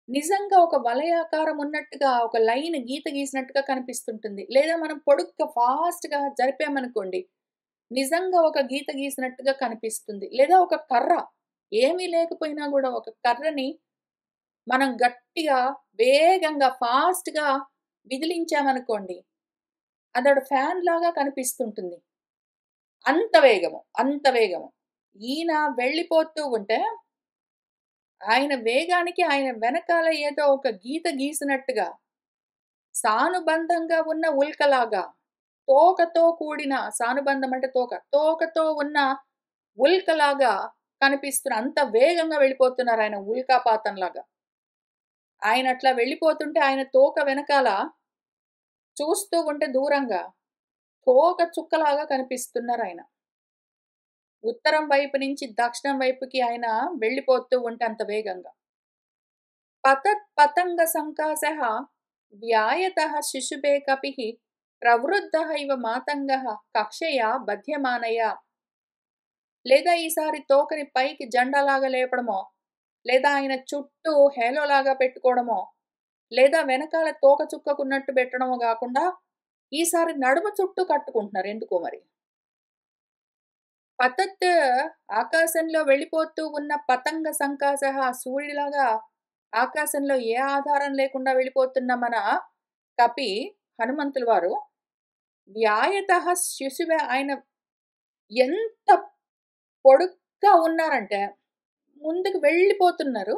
[SPEAKER 1] నిజంగా ఒక వలయాకారం ఉన్నట్టుగా, ఒక లైన్ గీత గీసినట్టుగా కనిపిస్తుంటుంది. లేదా మనం పొడుగ్గా ఫాస్ట్‌గా జరిపామనుకోండి, నిజంగా ఒక గీత గీసినట్టుగా కనిపిస్తుంది. లేదా ఒక కర్ర, ఏమీ లేకపోయినా గూడా ఒక కర్రని మనం గట్టిగా, వేగంగా, ఫాస్ట్‌గా విదిలించామనుకోండి, అదొక ఫ్యాన్‌లాగా కనిపిస్తుంటుంది. అంత వేగము, అంత వేగము. ఈయన వెళ్ళిపోతూ ఉంటే, ఆయన వేగానికి ఆయన వెనకాల ఏదో ఒక గీత గీసినట్టుగా, సానుబంధంగా ఉన్న ఉల్కలాగా, తోకతో కూడిన, సానుబంధం అంటే తోక. తోకతో ఉన్న ఉల్కలాగా కనిపిస్తున్న, అంత వేగంగా వెళ్ళిపోతున్నారాయన ఉల్కాపాతంలాగా. ఆయనట్లా వెళ్ళిపోతుంటే ఆయన తోక వెనకాల చూస్తూ ఉంటే దూరంగా తోక చుక్కలాగా కనిపిస్తున్నారాయన. ఉత్తరం వైపు నుంచి దక్షిణం వైపుకి ఆయన వెళ్ళిపోతూ ఉంటే అంత వేగంగా. పతత్ పతంగ సంకాశః వ్యాయతః శిశుభే కపిః ప్రవృద్ధః ఇవ మాతంగః కక్షయా బధ్యమానయా. లేదా ఈసారి తోకని పైకి జెండాలాగా లేపడమో, లేదా ఆయన చుట్టూ హేలోలాగా పెట్టుకోవడమో, లేదా వెనకాల తోక చుక్కకున్నట్టు పెట్టడమో గాకుండా, ఈసారి నడుము చుట్టూ కట్టుకుంటున్నారు. ఎందుకో మరి. పతత్, ఆకాశంలో వెళ్ళిపోతూ ఉన్న పతంగ సంకాశః, సూర్యుడిలాగా ఆకాశంలో ఏ ఆధారం లేకుండా వెళ్ళిపోతున్న మన కపి హనుమంతుల వారు వ్యాయతః శిశువే, ఆయన ఎంత పొడుగ్గా ఉన్నారంటే ముందుకు వెళ్ళిపోతున్నారు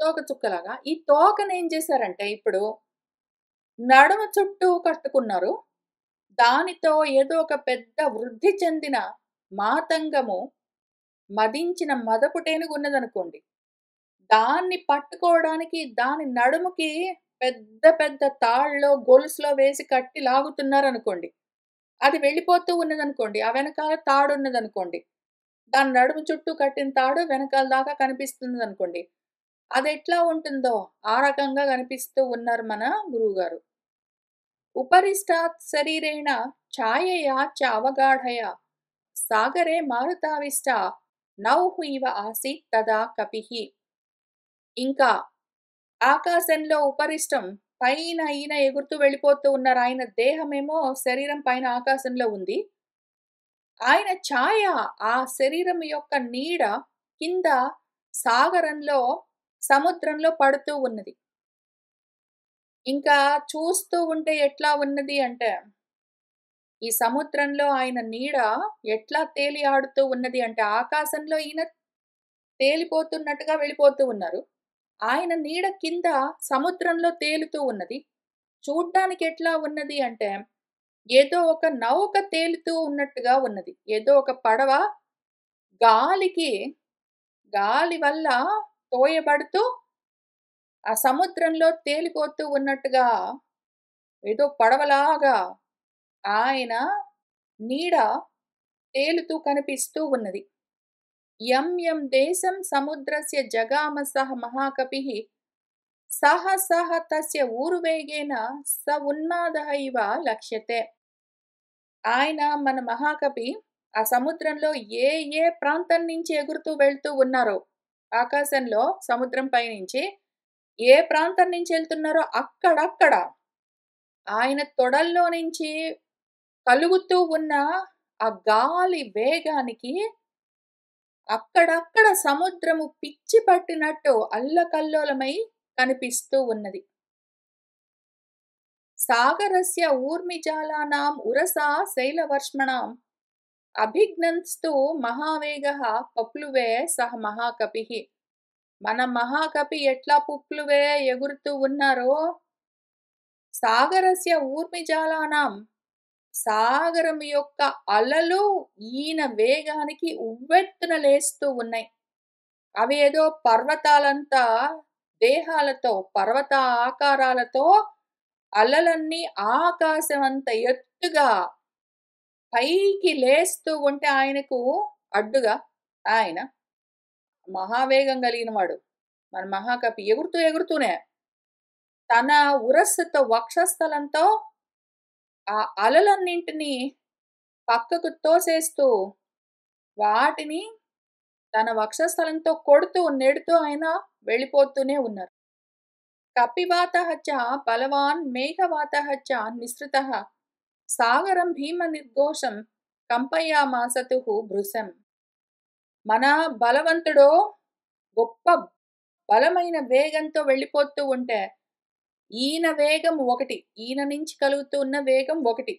[SPEAKER 1] తోక చుక్కలాగా. ఈ తోకనేం చేశారంటే ఇప్పుడు నడుము చుట్టూ కట్టుకున్నారు. దానితో ఏదో ఒక పెద్ద వృద్ధి చెందిన మాతంగము, మదించిన మదపుటేనుగు ఉన్నదనుకోండి, దాన్ని పట్టుకోవడానికి దాని నడుముకి పెద్ద పెద్ద తాళ్ళలో, గొలుసులో వేసి కట్టి లాగుతున్నారనుకోండి. అది వెళ్ళిపోతూ ఉన్నదనుకోండి, ఆ వెనకాల తాడున్నదనుకోండి, దాని నడుము చుట్టూ కట్టిన తాడు వెనకాల దాకా కనిపిస్తున్నదనుకోండి, అదెట్లా ఉంటుందో ఆ రకంగా కనిపిస్తూ ఉన్నారు మన గురువుగారు. ఉపరిష్టాత్ శరీరేణ ఛాయయా చ అవగాఢయ సాగరే మారుతావిష్ట నౌహు ఇవ ఆసీత్ తదా కపిః. ఇంకా ఆకాశంలో ఉపరిష్టం పైన ఈయన ఎగురుతూ వెళ్ళిపోతూ ఉన్నారు. ఆయన దేహమేమో శరీరం పైన ఆకాశంలో ఉంది. ఆయన ఛాయ, ఆ శరీరం యొక్క నీడ కింద సాగరంలో, సముద్రంలో పడుతూ ఉన్నది. ఇంకా చూస్తూ ఉంటే ఎట్లా ఉన్నది అంటే, ఈ సముద్రంలో ఆయన నీడ ఎట్లా తేలి ఆడుతూ ఉన్నది అంటే, ఆకాశంలో ఈయన తేలిపోతున్నట్టుగా వెళ్ళిపోతూ ఉన్నారు. ఆయన నీడ కింద సముద్రంలో తేలుతూ ఉన్నది. చూడ్డానికి ఎట్లా ఉన్నది అంటే, ఏదో ఒక నౌక తేలుతూ ఉన్నట్టుగా ఉన్నది. ఏదో ఒక పడవ గాలికి గాలి వల్ల తోయబడుతూ ఆ సముద్రంలో తేలిపోతూ ఉన్నట్టుగా ఏదో పడవలాగా ఆయన నీడ తేలుతూ కనిపిస్తూ ఉన్నది. యం యం దేశం సముద్రస్య జగామ సహ మహాకపిః సహ సహ తస్య ఊరువేగేన స ఉన్మాదః ఇవ లక్ష్యతే. ఆయన మన మహాకవి ఆ సముద్రంలో ఏ ఏ ప్రాంతం నుంచి ఎగురుతూ వెళ్తూ ఉన్నారో, ఆకాశంలో సముద్రం పైనుంచి ఏ ప్రాంతం నుంచి వెళ్తున్నారో అక్కడక్కడ ఆయన తొడల్లో నుంచి కలుగుతూ ఉన్న ఆ గాలి వేగానికి అక్కడక్కడ సముద్రము పిచ్చి పట్టినట్టు అల్లకల్లోలమై కనిపిస్తూ ఉన్నది. సాగరస్య ఊర్మిజాలానాం ఉరసా శైలవర్ష్మణాం అభిఘ్నంస్తు మహావేగః పప్లువే సహ మహాకపిః. మన మహాకవి ఎట్లా పుప్లువే ఎగురుతూ ఉన్నారో, సాగరస్య ఊర్మిజాలానాం సాగరం యొక్క అలలు ఈయన వేగానికి ఉవ్వెత్తున లేస్తూ ఉన్నాయి. అవి ఏదో పర్వతాలంతా దేహాలతో, పర్వత ఆకారాలతో అలలన్నీ ఆకాశం అంత ఎత్తుగా పైకి లేస్తూ ఉంటే ఆయనకు అడ్డుగా ఆయన మహావేగం కలిగిన వాడు. మన మహాకవి ఎగురుతూనే తన ఉరస్సుతో వక్షస్థలంతో ఆ అలలన్నింటినీ పక్కకు తోసేస్తూ వాటిని తన వక్షస్థలంతో కొడుతూ నెడుతూ ఆయన వెళ్ళిపోతూనే ఉన్నారు. కపివాతః చ బలవాన్ మేఘవాతః చ నిస్సృతః సాగరం భీమ నిర్ఘోషం కంపయామాసతుః భృశం. మన బలవంతుడు గొప్ప బలమైన వేగంతో వెళ్ళిపోతూ ఉంటే ఈయన వేగం ఒకటి, ఈయన నుంచి కలుగుతూ ఉన్న వేగం ఒకటి,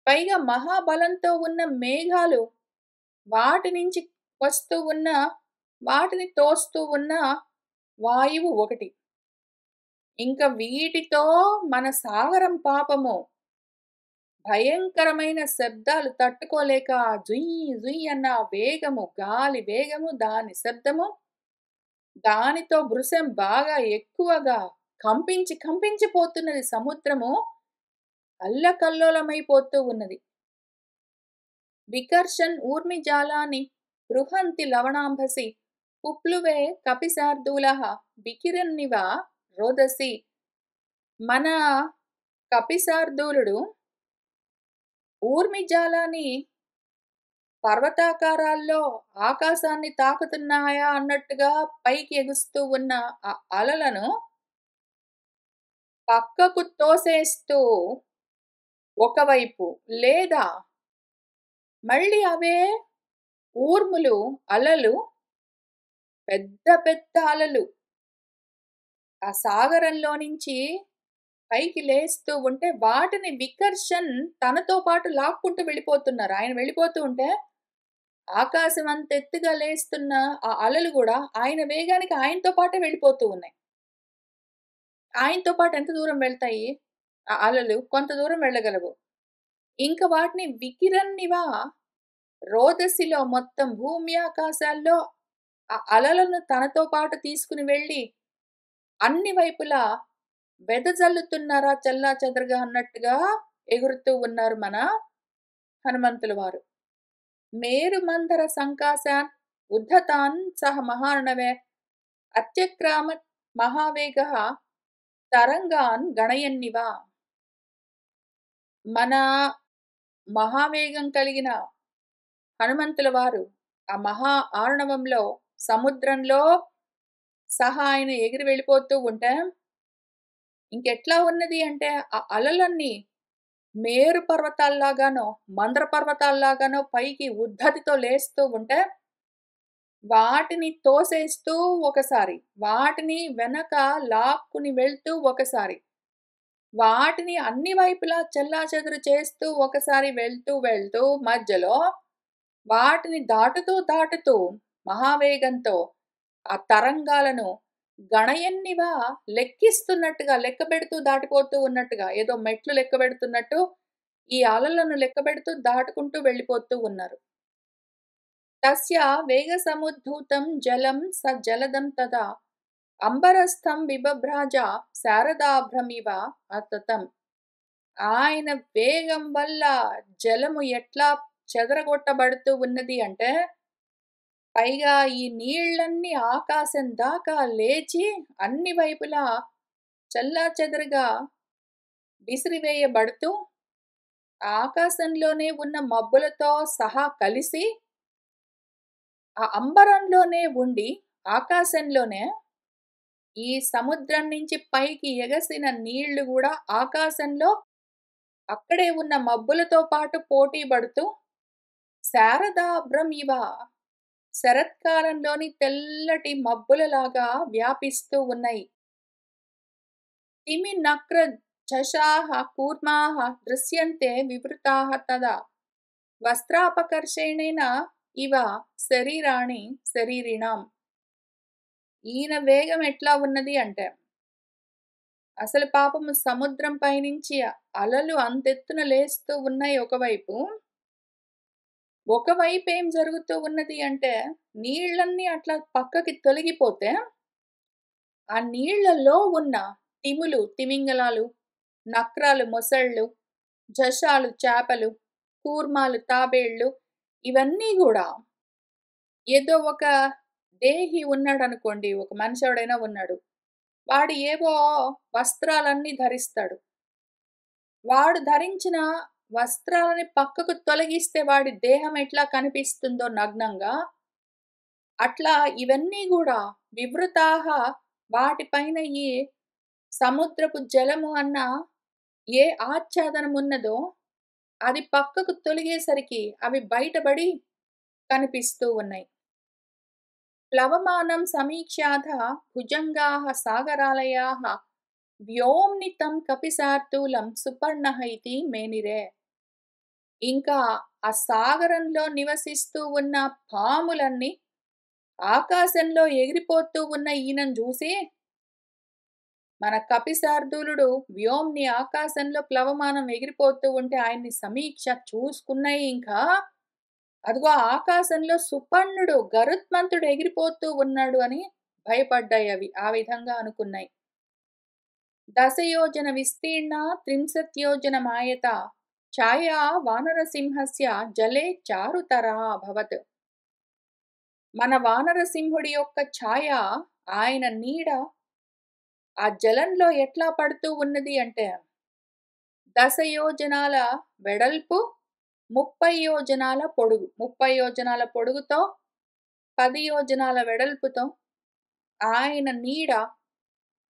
[SPEAKER 1] పైగా మహాబలంతో ఉన్న మేఘాలు వాటి నుంచి వస్తూ ఉన్న వాటిని తోస్తూ ఉన్న వాయువు ఒకటి. ఇంకా వీటితో మన సాగరం పాపము భయంకరమైన శబ్దాలు తట్టుకోలేక జుయ్ జుయ్ అన్న వేగము, గాలి వేగము, దాని శబ్దము, దానితో భృశం బాగా ఎక్కువగా కంపించిపోతున్నది. సముద్రము అల్లకల్లోలమైపోతూ ఉన్నది. వికర్షన్ ఊర్మిజాలాని బృహంతి లవణాంభసి పుప్లువే కపిశార్దూలః వికిరణ్నివ రోదసి. మన కపిశార్దూలుడు ఊర్మిజాలాన్ని పర్వతాకారాల్లో ఆకాశాన్ని తాకుతున్నాయా అన్నట్టుగా పైకి ఎగుస్తూ ఉన్న ఆ అలలను పక్కకు తోసేస్తూ ఒకవైపు, లేదా మళ్ళీ అవే ఊర్ములు అలలు, పెద్ద పెద్ద అలలు ఆ సాగరంలో నుంచి పైకి లేస్తూ ఉంటే వాటిని వికర్షన్ తనతో పాటు లాక్కుంటూ వెళ్ళిపోతున్నారు. ఆయన వెళ్ళిపోతూ ఉంటే ఆకాశం అంత ఎత్తుగా లేస్తున్న ఆ అలలు కూడా ఆయన వేగానికి ఆయనతో పాటే వెళ్ళిపోతూ ఉన్నాయి. ఆయనతో పాటు ఎంత దూరం వెళ్తాయి ఆ అలలు? కొంత దూరం వెళ్ళగలవు. ఇంక వాటిని వికిరణ్నివా రోదసిలో మొత్తం భూమి ఆకాశాల్లో ఆ అలలను తనతో పాటు తీసుకుని వెళ్ళి అన్ని వైపులా వెదజల్లుతున్నారా చల్లా చెదరగా అన్నట్టుగా ఎగురుతూ ఉన్నారు మన హనుమంతుల వారు. మేరు మందర సంకాశాన్ ఉద్ధతాన్ సహ మహార్ణవే అత్యక్రామ మహావేగః తరంగాన్ గణయన్నివా. మన మహావేగం కలిగిన హనుమంతుల వారు ఆ మహా ఆర్ణవంలో సముద్రంలో సహా ఆయన ఎగిరి వెళ్ళిపోతూ ఉంటే ఇంకెట్లా ఉన్నది అంటే ఆ అలలన్నీ మేరు పర్వతాల్లాగానో మందర పర్వతాల్లాగానో పైకి ఉద్ధతితో లేస్తూ ఉంటే వాటిని తోసేస్తూ ఒకసారి, వాటిని వెనక లాక్కుని వెళ్తూ ఒకసారి, వాటిని అన్ని వైపులా చెల్లాచెదురు చేస్తూ ఒకసారి వెళ్తూ వెళ్తూ మధ్యలో వాటిని దాటుతూ మహావేగంతో ఆ తరంగాలను గణయన్నివా లెక్కిస్తున్నట్టుగా లెక్కబెడుతూ దాటిపోతూ ఉన్నట్టుగా ఏదో మెట్లు లెక్కబెడుతున్నట్టు ఈ అలలను లెక్కబెడుతూ దాటుకుంటూ వెళ్ళిపోతూ ఉన్నారు. తస్య వేగసముద్ధూతం జలం స జలదం తదా అంబరస్థం బిభ్రజ శారదాభ్రమివ అతతం. ఆయన వేగం వల్ల జలము ఎట్లా చెదరగొట్టబడుతూ ఉన్నది అంటే, పైగా ఈ నీళ్ళన్నీ ఆకాశం దాకా లేచి అన్ని వైపులా చెల్లాచెదరుగా విసిరివేయబడుతూ ఆకాశంలోనే ఉన్న మబ్బులతో సహా కలిసి ఆ అంబరంలోనే ఉండి ఆకాశంలోనే ఈ సముద్రం నుంచి పైకి ఎగసిన నీళ్లు కూడా ఆకాశంలో అక్కడే ఉన్న మబ్బులతో పాటు పోటీ పడుతూ శారదాభ్రం ఇవ శరత్కాలంలోని తెల్లటి మబ్బులలాగా వ్యాపిస్తూ ఉన్నాయి. తిమి నక్ర చషాః కూర్మాః దృశ్యంతే వివృతాః తదా వస్త్రాపకర్షణేన ఇవ శరీరాణి శరీరిణాం. ఈయన వేగం ఎట్లా ఉన్నది అంటే, అసలు పాపము సముద్రం పైనుంచి అలలు అంతెత్తున లేస్తూ ఉన్నాయి ఒకవైపు ఏం జరుగుతూ ఉన్నది అంటే, నీళ్ళన్నీ అట్లా పక్కకి తొలగిపోతే ఆ నీళ్లలో ఉన్న తిమింగలాలు, నక్రాలు మొసళ్ళు, జషాలు చేపలు, కూర్మాలు తాబేళ్లు ఇవన్నీ కూడా ఏదో ఒక దేహి ఉన్నాడనుకోండి, ఒక మనిషి ఎవడైనా ఉన్నాడు, వాడు ఏవో వస్త్రాలన్నీ ధరిస్తాడు. వాడు ధరించిన వస్త్రాలని పక్కకు తొలగిస్తే వాడి దేహం ఎట్లా కనిపిస్తుందో నగ్నంగా, అట్లా ఇవన్నీ కూడా వివృతాహ వాటిపైన ఈ సముద్రపు జలము అన్న ఏ ఆచ్ఛాదనం ఉన్నదో అది పక్కకు తొలగేసరికి అవి బయటపడి కనిపిస్తూ ఉన్నాయి. ప్లవమానం సమీక్ష్యాథ భుజంగాః సాగరాలయాః వ్యోమ్ని తం కపిశార్దూలం సుపర్ణః ఇతి మేనిరే. ఇంకా ఆ సాగరంలో నివసిస్తూ ఉన్న పాములన్నీ ఆకాశంలో ఎగిరిపోతూ ఉన్న ఈయనను చూసి మన కపిశార్దూలుడు వ్యోమ్ని ఆకాశంలో ప్లవమానం ఎగిరిపోతూ ఉంటే ఆయన్ని సమీక్ష చూసుకున్నాయి. ఇంకా అదిగో ఆకాశంలో సుపర్ణుడు గరుత్మంతుడు ఎగిరిపోతూ ఉన్నాడు అని భయపడ్డాయి అవి. ఆ విధంగా అనుకున్నాయి. దశయోజన విస్తీర్ణ త్రింశత్యోజన మాయత ఛాయా వానరసింహస్య జలే చారుతరా అభవత్. మన వానరసింహుడి యొక్క ఛాయ, ఆయన నీడ ఆ జలంలో ఎట్లా పడుతూ ఉన్నది అంటే, 10 యోజనాల వెడల్పు, 30 యోజనాల పొడుగు. 30 యోజనాల పొడుగుతో 10 యోజనాల వెడల్పుతో ఆయన నీడ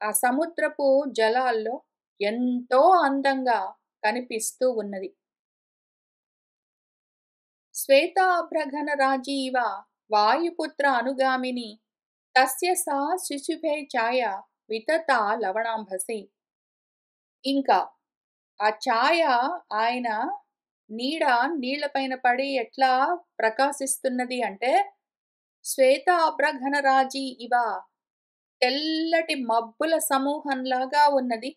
[SPEAKER 1] ఆ సముద్రపు జలాల్లో ఎంతో అందంగా కనిపిస్తూ ఉన్నది. శ్వేతాభ్రఘన రాజీవ వాయుపుత్ర అనుగామిని తస్య సా శిశుభే ఛాయ వితత లవణాంభసి. ఇంకా ఆ ఛాయ, ఆయన నీడ నీళ్లపైన పడి ఎట్లా ప్రకాశిస్తున్నది అంటే, శ్వేతాభ్రఘన రాజీ ఇవ తెల్లటి మబ్బుల సమూహంలాగా ఉన్నది.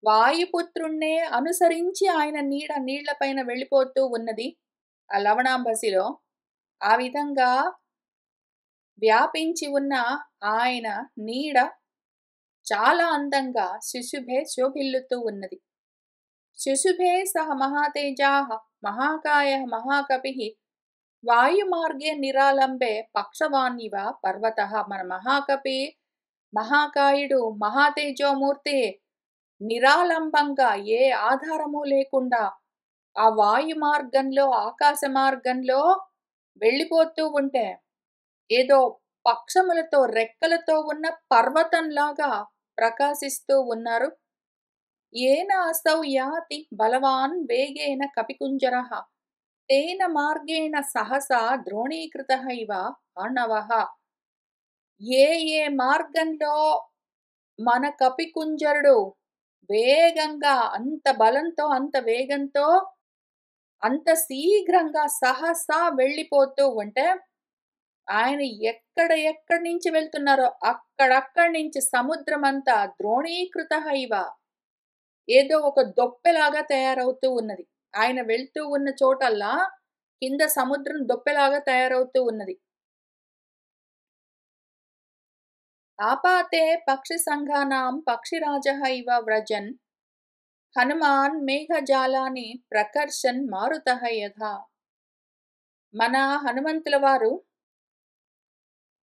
[SPEAKER 1] వాయుపుత్రుణ్ణే అనుసరించి ఆయన నీడ నీళ్లపైన వెళ్ళిపోతూ ఉన్నది ఆ లవణాంబసిలో. ఆ విధంగా వ్యాపించి ఉన్న ఆయన నీడ చాలా అందంగా శిశుభే శోభిల్లుతూ ఉన్నది. శిశుభే సహ మహాతేజాః మహాకాయః మహాకపిః వాయుమార్గే నిరాలంబే పక్షవాన్నివ పర్వతః. మన మహాకపి, మహాకాయుడు, మహాతేజోమూర్తి నిరాలంబంగా ఏ ఆధారము లేకుండా ఆ వాయు మార్గంలో, ఆకాశ మార్గంలో వెళ్ళిపోతూ ఉంటే ఏదో పక్షములతో రెక్కలతో ఉన్న పర్వతంలాగా ప్రకాశిస్తూ ఉన్నారు. ఏన అసౌ యాతి బలవాన్ వేగేన కపికుంజరః తేన మార్గేణ సహసా ద్రోణీకృతః ఇవ ఆర్ణవః. ఏ మార్గంలో మన కపికుంజరుడు వేగంగా అంత బలంతో, అంత వేగంతో, అంత శీఘ్రంగా సహసా వెళ్ళిపోతూ ఉంటే, ఆయన ఎక్కడి నుంచి వెళ్తున్నారో అక్కడక్కడి నుంచి సముద్రమంతా ద్రోణీకృతః ఇవ ఏదో ఒక దొప్పెలాగా తయారవుతూ ఉన్నది. ఆయన వెళ్తూ ఉన్న చోటల్లా కింద సముద్రం దొప్పెలాగా తయారవుతూ ఉన్నది. ఆపాతే పక్షి సంఘానాం పక్షిరాజః ఇవ వ్రజన్ హనుమాన్ మేఘజాలాని ప్రకర్షన్ మారుతః యథా. మన హనుమంతుల వారు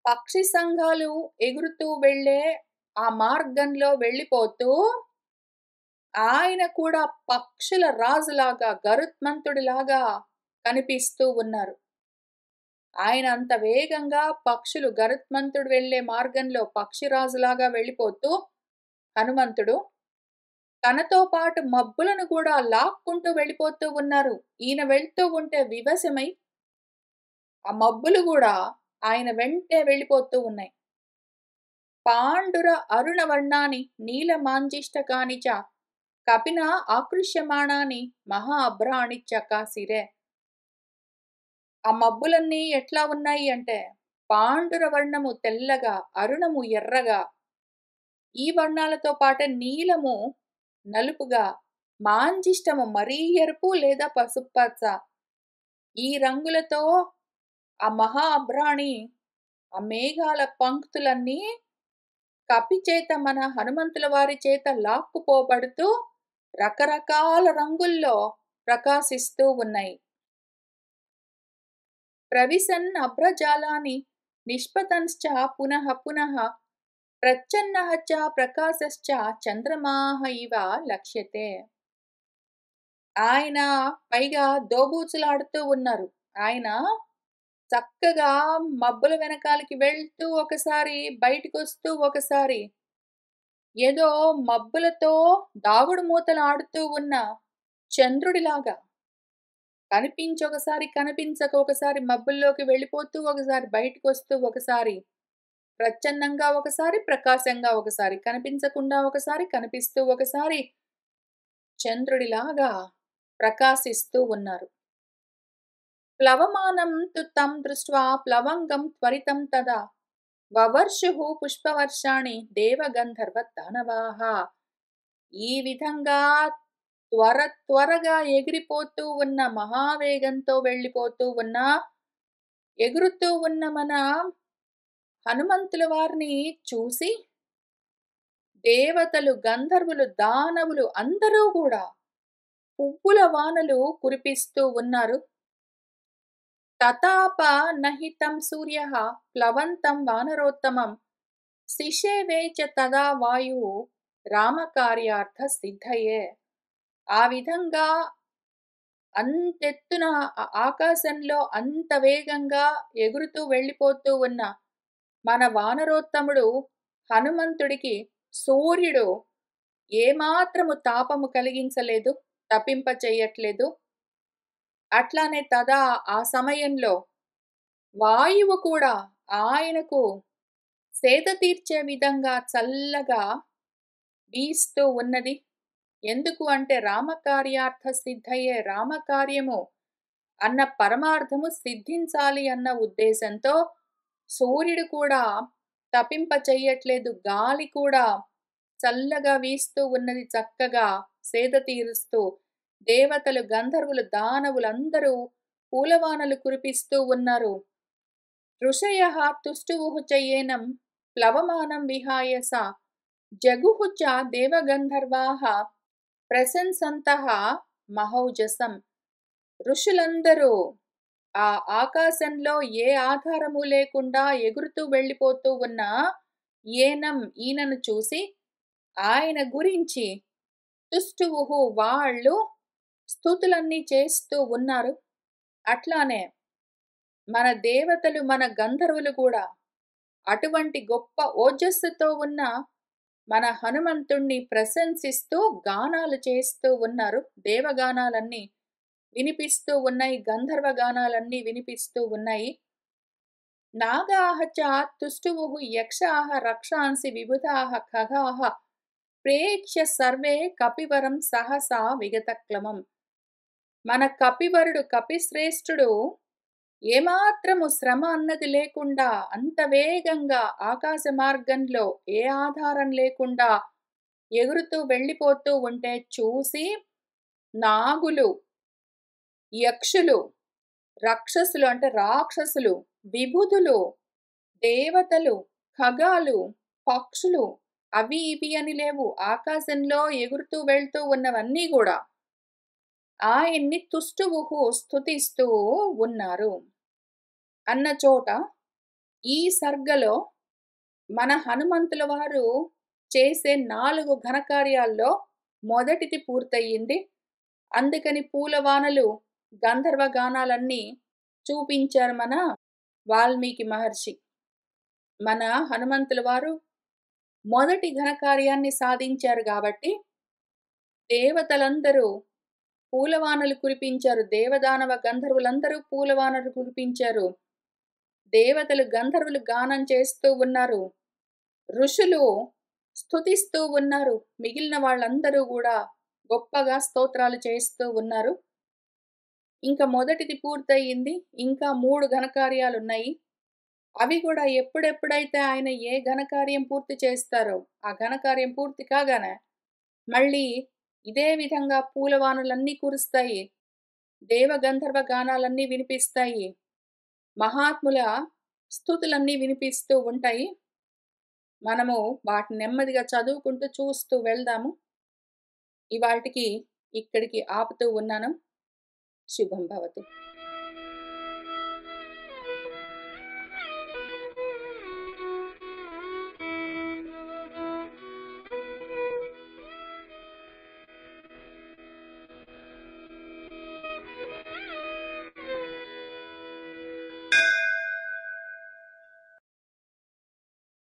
[SPEAKER 1] పక్షి సంఘాలు ఎగురుతూ వెళ్ళే ఆ మార్గంలో వెళ్ళిపోతూ, ఆయన కూడా పక్షుల రాజులాగా, గరుత్మంతుడిలాగా కనిపిస్తూ ఉన్నారు. ఆయన అంత వేగంగా పక్షులు గరుత్మంతుడు వెళ్ళే మార్గంలో పక్షిరాజులాగా వెళ్ళిపోతూ, హనుమంతుడు తనతో పాటు మబ్బులను కూడా లాక్కుంటూ వెళ్ళిపోతూ ఉన్నారు. ఈయన వెళ్తూ ఉంటే వివశమై, ఆ మబ్బులు గూడా ఆయన వెంటే వెళ్ళిపోతూ ఉన్నాయి. పాండుర అరుణవర్ణాని నీలమాంజిష్టకాని చ కపిన ఆకృష్యమాణాని మహా అభ్రాణి చకాసిరే. ఆ మబ్బులన్నీ ఎట్లా ఉన్నాయి అంటే, పాండుర వర్ణము తెల్లగా, అరుణము ఎర్రగా, ఈ వర్ణాలతో పాటే నీలము నలుపుగా, మాంజిష్టము మరీ ఎరుపు లేదా పసుపచ్చ, ఈ రంగులతో ఆ మహా అభ్రాణి, ఆ మేఘాల పంక్తులన్నీ కపి చేత మన హనుమంతుల వారి చేత లాక్కుపోబడుతూ రకరకాల రంగుల్లో ప్రకాశిస్తూ ఉన్నాయి. ప్రవిశన్ అభ్రజాలాని నిష్పతంశ్చ పునః పునః ప్రచ్ఛన్నః చ ప్రకాశశ్చ చంద్రమాః ఇవ లక్ష్యతే. ఆయన పైగా దోబూచులాడుతూ ఉన్నారు. ఆయన చక్కగా మబ్బుల వెనకాలకి వెళ్తూ ఒకసారి బయటికొస్తూ ఒకసారి ఏదో మబ్బులతో దాగుడు మూతలు ఆడుతూ ఉన్న చంద్రుడిలాగా కనిపించి ఒకసారి కనిపించక ఒకసారి మబ్బుల్లోకి వెళ్ళిపోతూ ఒకసారి బయటికొస్తూ ఒకసారి ప్రచ్ఛన్నంగా ఒకసారి ప్రకాశంగా ఒకసారి కనిపించకుండా ఒకసారి కనిపిస్తూ ఒకసారి చంద్రుడిలాగా ప్రకాశిస్తూ ఉన్నారు. ప్లవమానం తు తం దృష్ట్వా ప్లవంగం త్వరితం తదా వవర్షుః పుష్పవర్షాణి దేవగంధర్వ దానవాః. ఈ విధంగా త్వరగా ఎగిరిపోతూ ఉన్న మహావేగంతో వెళ్ళిపోతూ ఉన్న ఎగురుతూ ఉన్న మన హనుమంతుల వారిని చూసి దేవతలు, గంధర్వులు, దానవులు అందరూ కూడా పువ్వుల వానలు కురిపిస్తూ ఉన్నారు. తతాప నహితం సూర్యః ప్లవంతం వానరోత్తమం శిషేవే చ తదా వాయుః రామకార్యార్థ సిద్ధయే. ఆ విధంగా అంతెత్తున ఆకాశంలో అంత వేగంగా ఎగురుతూ వెళ్ళిపోతూ ఉన్న మన వానరోత్తముడు హనుమంతుడికి సూర్యుడు ఏమాత్రము తాపము కలిగించలేదు, తపింప చెయ్యట్లేదు. అట్లానే తదా ఆ సమయంలో వాయువు కూడా ఆయనకు సేద తీర్చే విధంగా చల్లగా వీస్తూ ఉన్నది. ఎందుకు అంటే రామకార్యార్థ సిద్ధయే, రామకార్యము అన్న పరమార్థము సిద్ధించాలి అన్న ఉద్దేశంతో సూర్యుడు కూడా తపింప చెయ్యట్లేదు, గాలి కూడా చల్లగా వీస్తూ ఉన్నది, చక్కగా సేద తీరుస్తూ దేవతలు, గంధర్వులు, దానవులు అందరూ పూలవానలు కురిపిస్తూ ఉన్నారు. ఋషయః తుష్టువుః చ ఏనం ప్లవమానం విహాయ స జగుః చ దేవగంధర్వాః ప్రశంసంతః మహౌజసం. ఋషులందరూ ఆ ఆకాశంలో ఏ ఆధారము లేకుండా ఎగురుతూ వెళ్ళిపోతూ ఉన్న ఏనం ఈయనను చూసి ఆయన గురించి తుష్టువుః వాళ్ళు స్తుతులన్నీ చేస్తూ ఉన్నారు. అట్లానే మన దేవతలు, మన గంధర్వులు కూడా అటువంటి గొప్ప ఓజస్సుతో ఉన్న మన హనుమంతుణ్ణి ప్రశంసిస్తూ గానాలు చేస్తూ ఉన్నారు. దేవగానాలన్నీ వినిపిస్తూ ఉన్నాయి, గంధర్వ గానాలన్నీ వినిపిస్తూ ఉన్నాయి. నాగాః చ తుష్టువుః యక్షాః రక్షాంసి విబుధాః ఖగాః ప్రేక్ష్య సర్వే కపివరం సహసా విగతక్లమం. మన కపివరుడు కపిశ్రేష్ఠుడు ఏమాత్రము శ్రమ అన్నది లేకుండా అంత వేగంగా ఆకాశ మార్గంలో ఏ ఆధారం లేకుండా ఎగురుతూ వెళ్ళిపోతూ ఉంటే చూసి నాగులు, యక్షులు, రాక్షసులు అంటే రాక్షసులు, విభుదులు, దేవతలు, ఖగాలు, పక్షులు, అవి ఇవి అని లేవు, ఆకాశంలో ఎగురుతూ వెళ్తూ ఉన్నవన్నీ కూడా ఆయన్ని తుష్టువుహు స్తుతిస్తూ ఉన్నారు అన్న చోట ఈ సర్గలో మన హనుమంతుల వారు చేసే 4 ఘనకార్యాల్లో మొదటిది పూర్తయింది. అందుకని పూలవానలు, గంధర్వ గానాలన్నీ చూపించారు మన వాల్మీకి మహర్షి. మన హనుమంతుల వారు మొదటి ఘనకార్యాన్ని సాధించారు కాబట్టి దేవతలందరూ పూలవానలు కురిపించారు. దేవదానవ గంధర్వులందరూ పూలవానలు కురిపించారు. దేవతలు గంధర్వులు గానం చేస్తూ ఉన్నారు. ఋషులు స్తుతిస్తూ ఉన్నారు. మిగిలిన వాళ్ళందరూ కూడా గొప్పగా స్తోత్రాలు చేస్తూ ఉన్నారు. ఇంకా మొదటిది పూర్తయింది. ఇంకా 3 ఘనకార్యాలున్నాయి. అవి కూడా ఎప్పుడెప్పుడైతే ఆయన ఏ ఘనకార్యం పూర్తి చేస్తారో ఆ ఘనకార్యం పూర్తి కాగానే మళ్ళీ ఇదే విధంగా పూలవానలన్నీ కురుస్తాయి. దేవగంధర్వ గానాలన్నీ వినిపిస్తాయి. మహాత్ముల స్తుతులన్నీ వినిపిస్తూ ఉంటాయి. మనము వాటిని నెమ్మదిగా చదువుకుంటూ చూస్తూ వెళ్దాము. ఇవాల్టికి ఇక్కడికి ఆపుతూ ఉన్నాను. శుభం భవతు.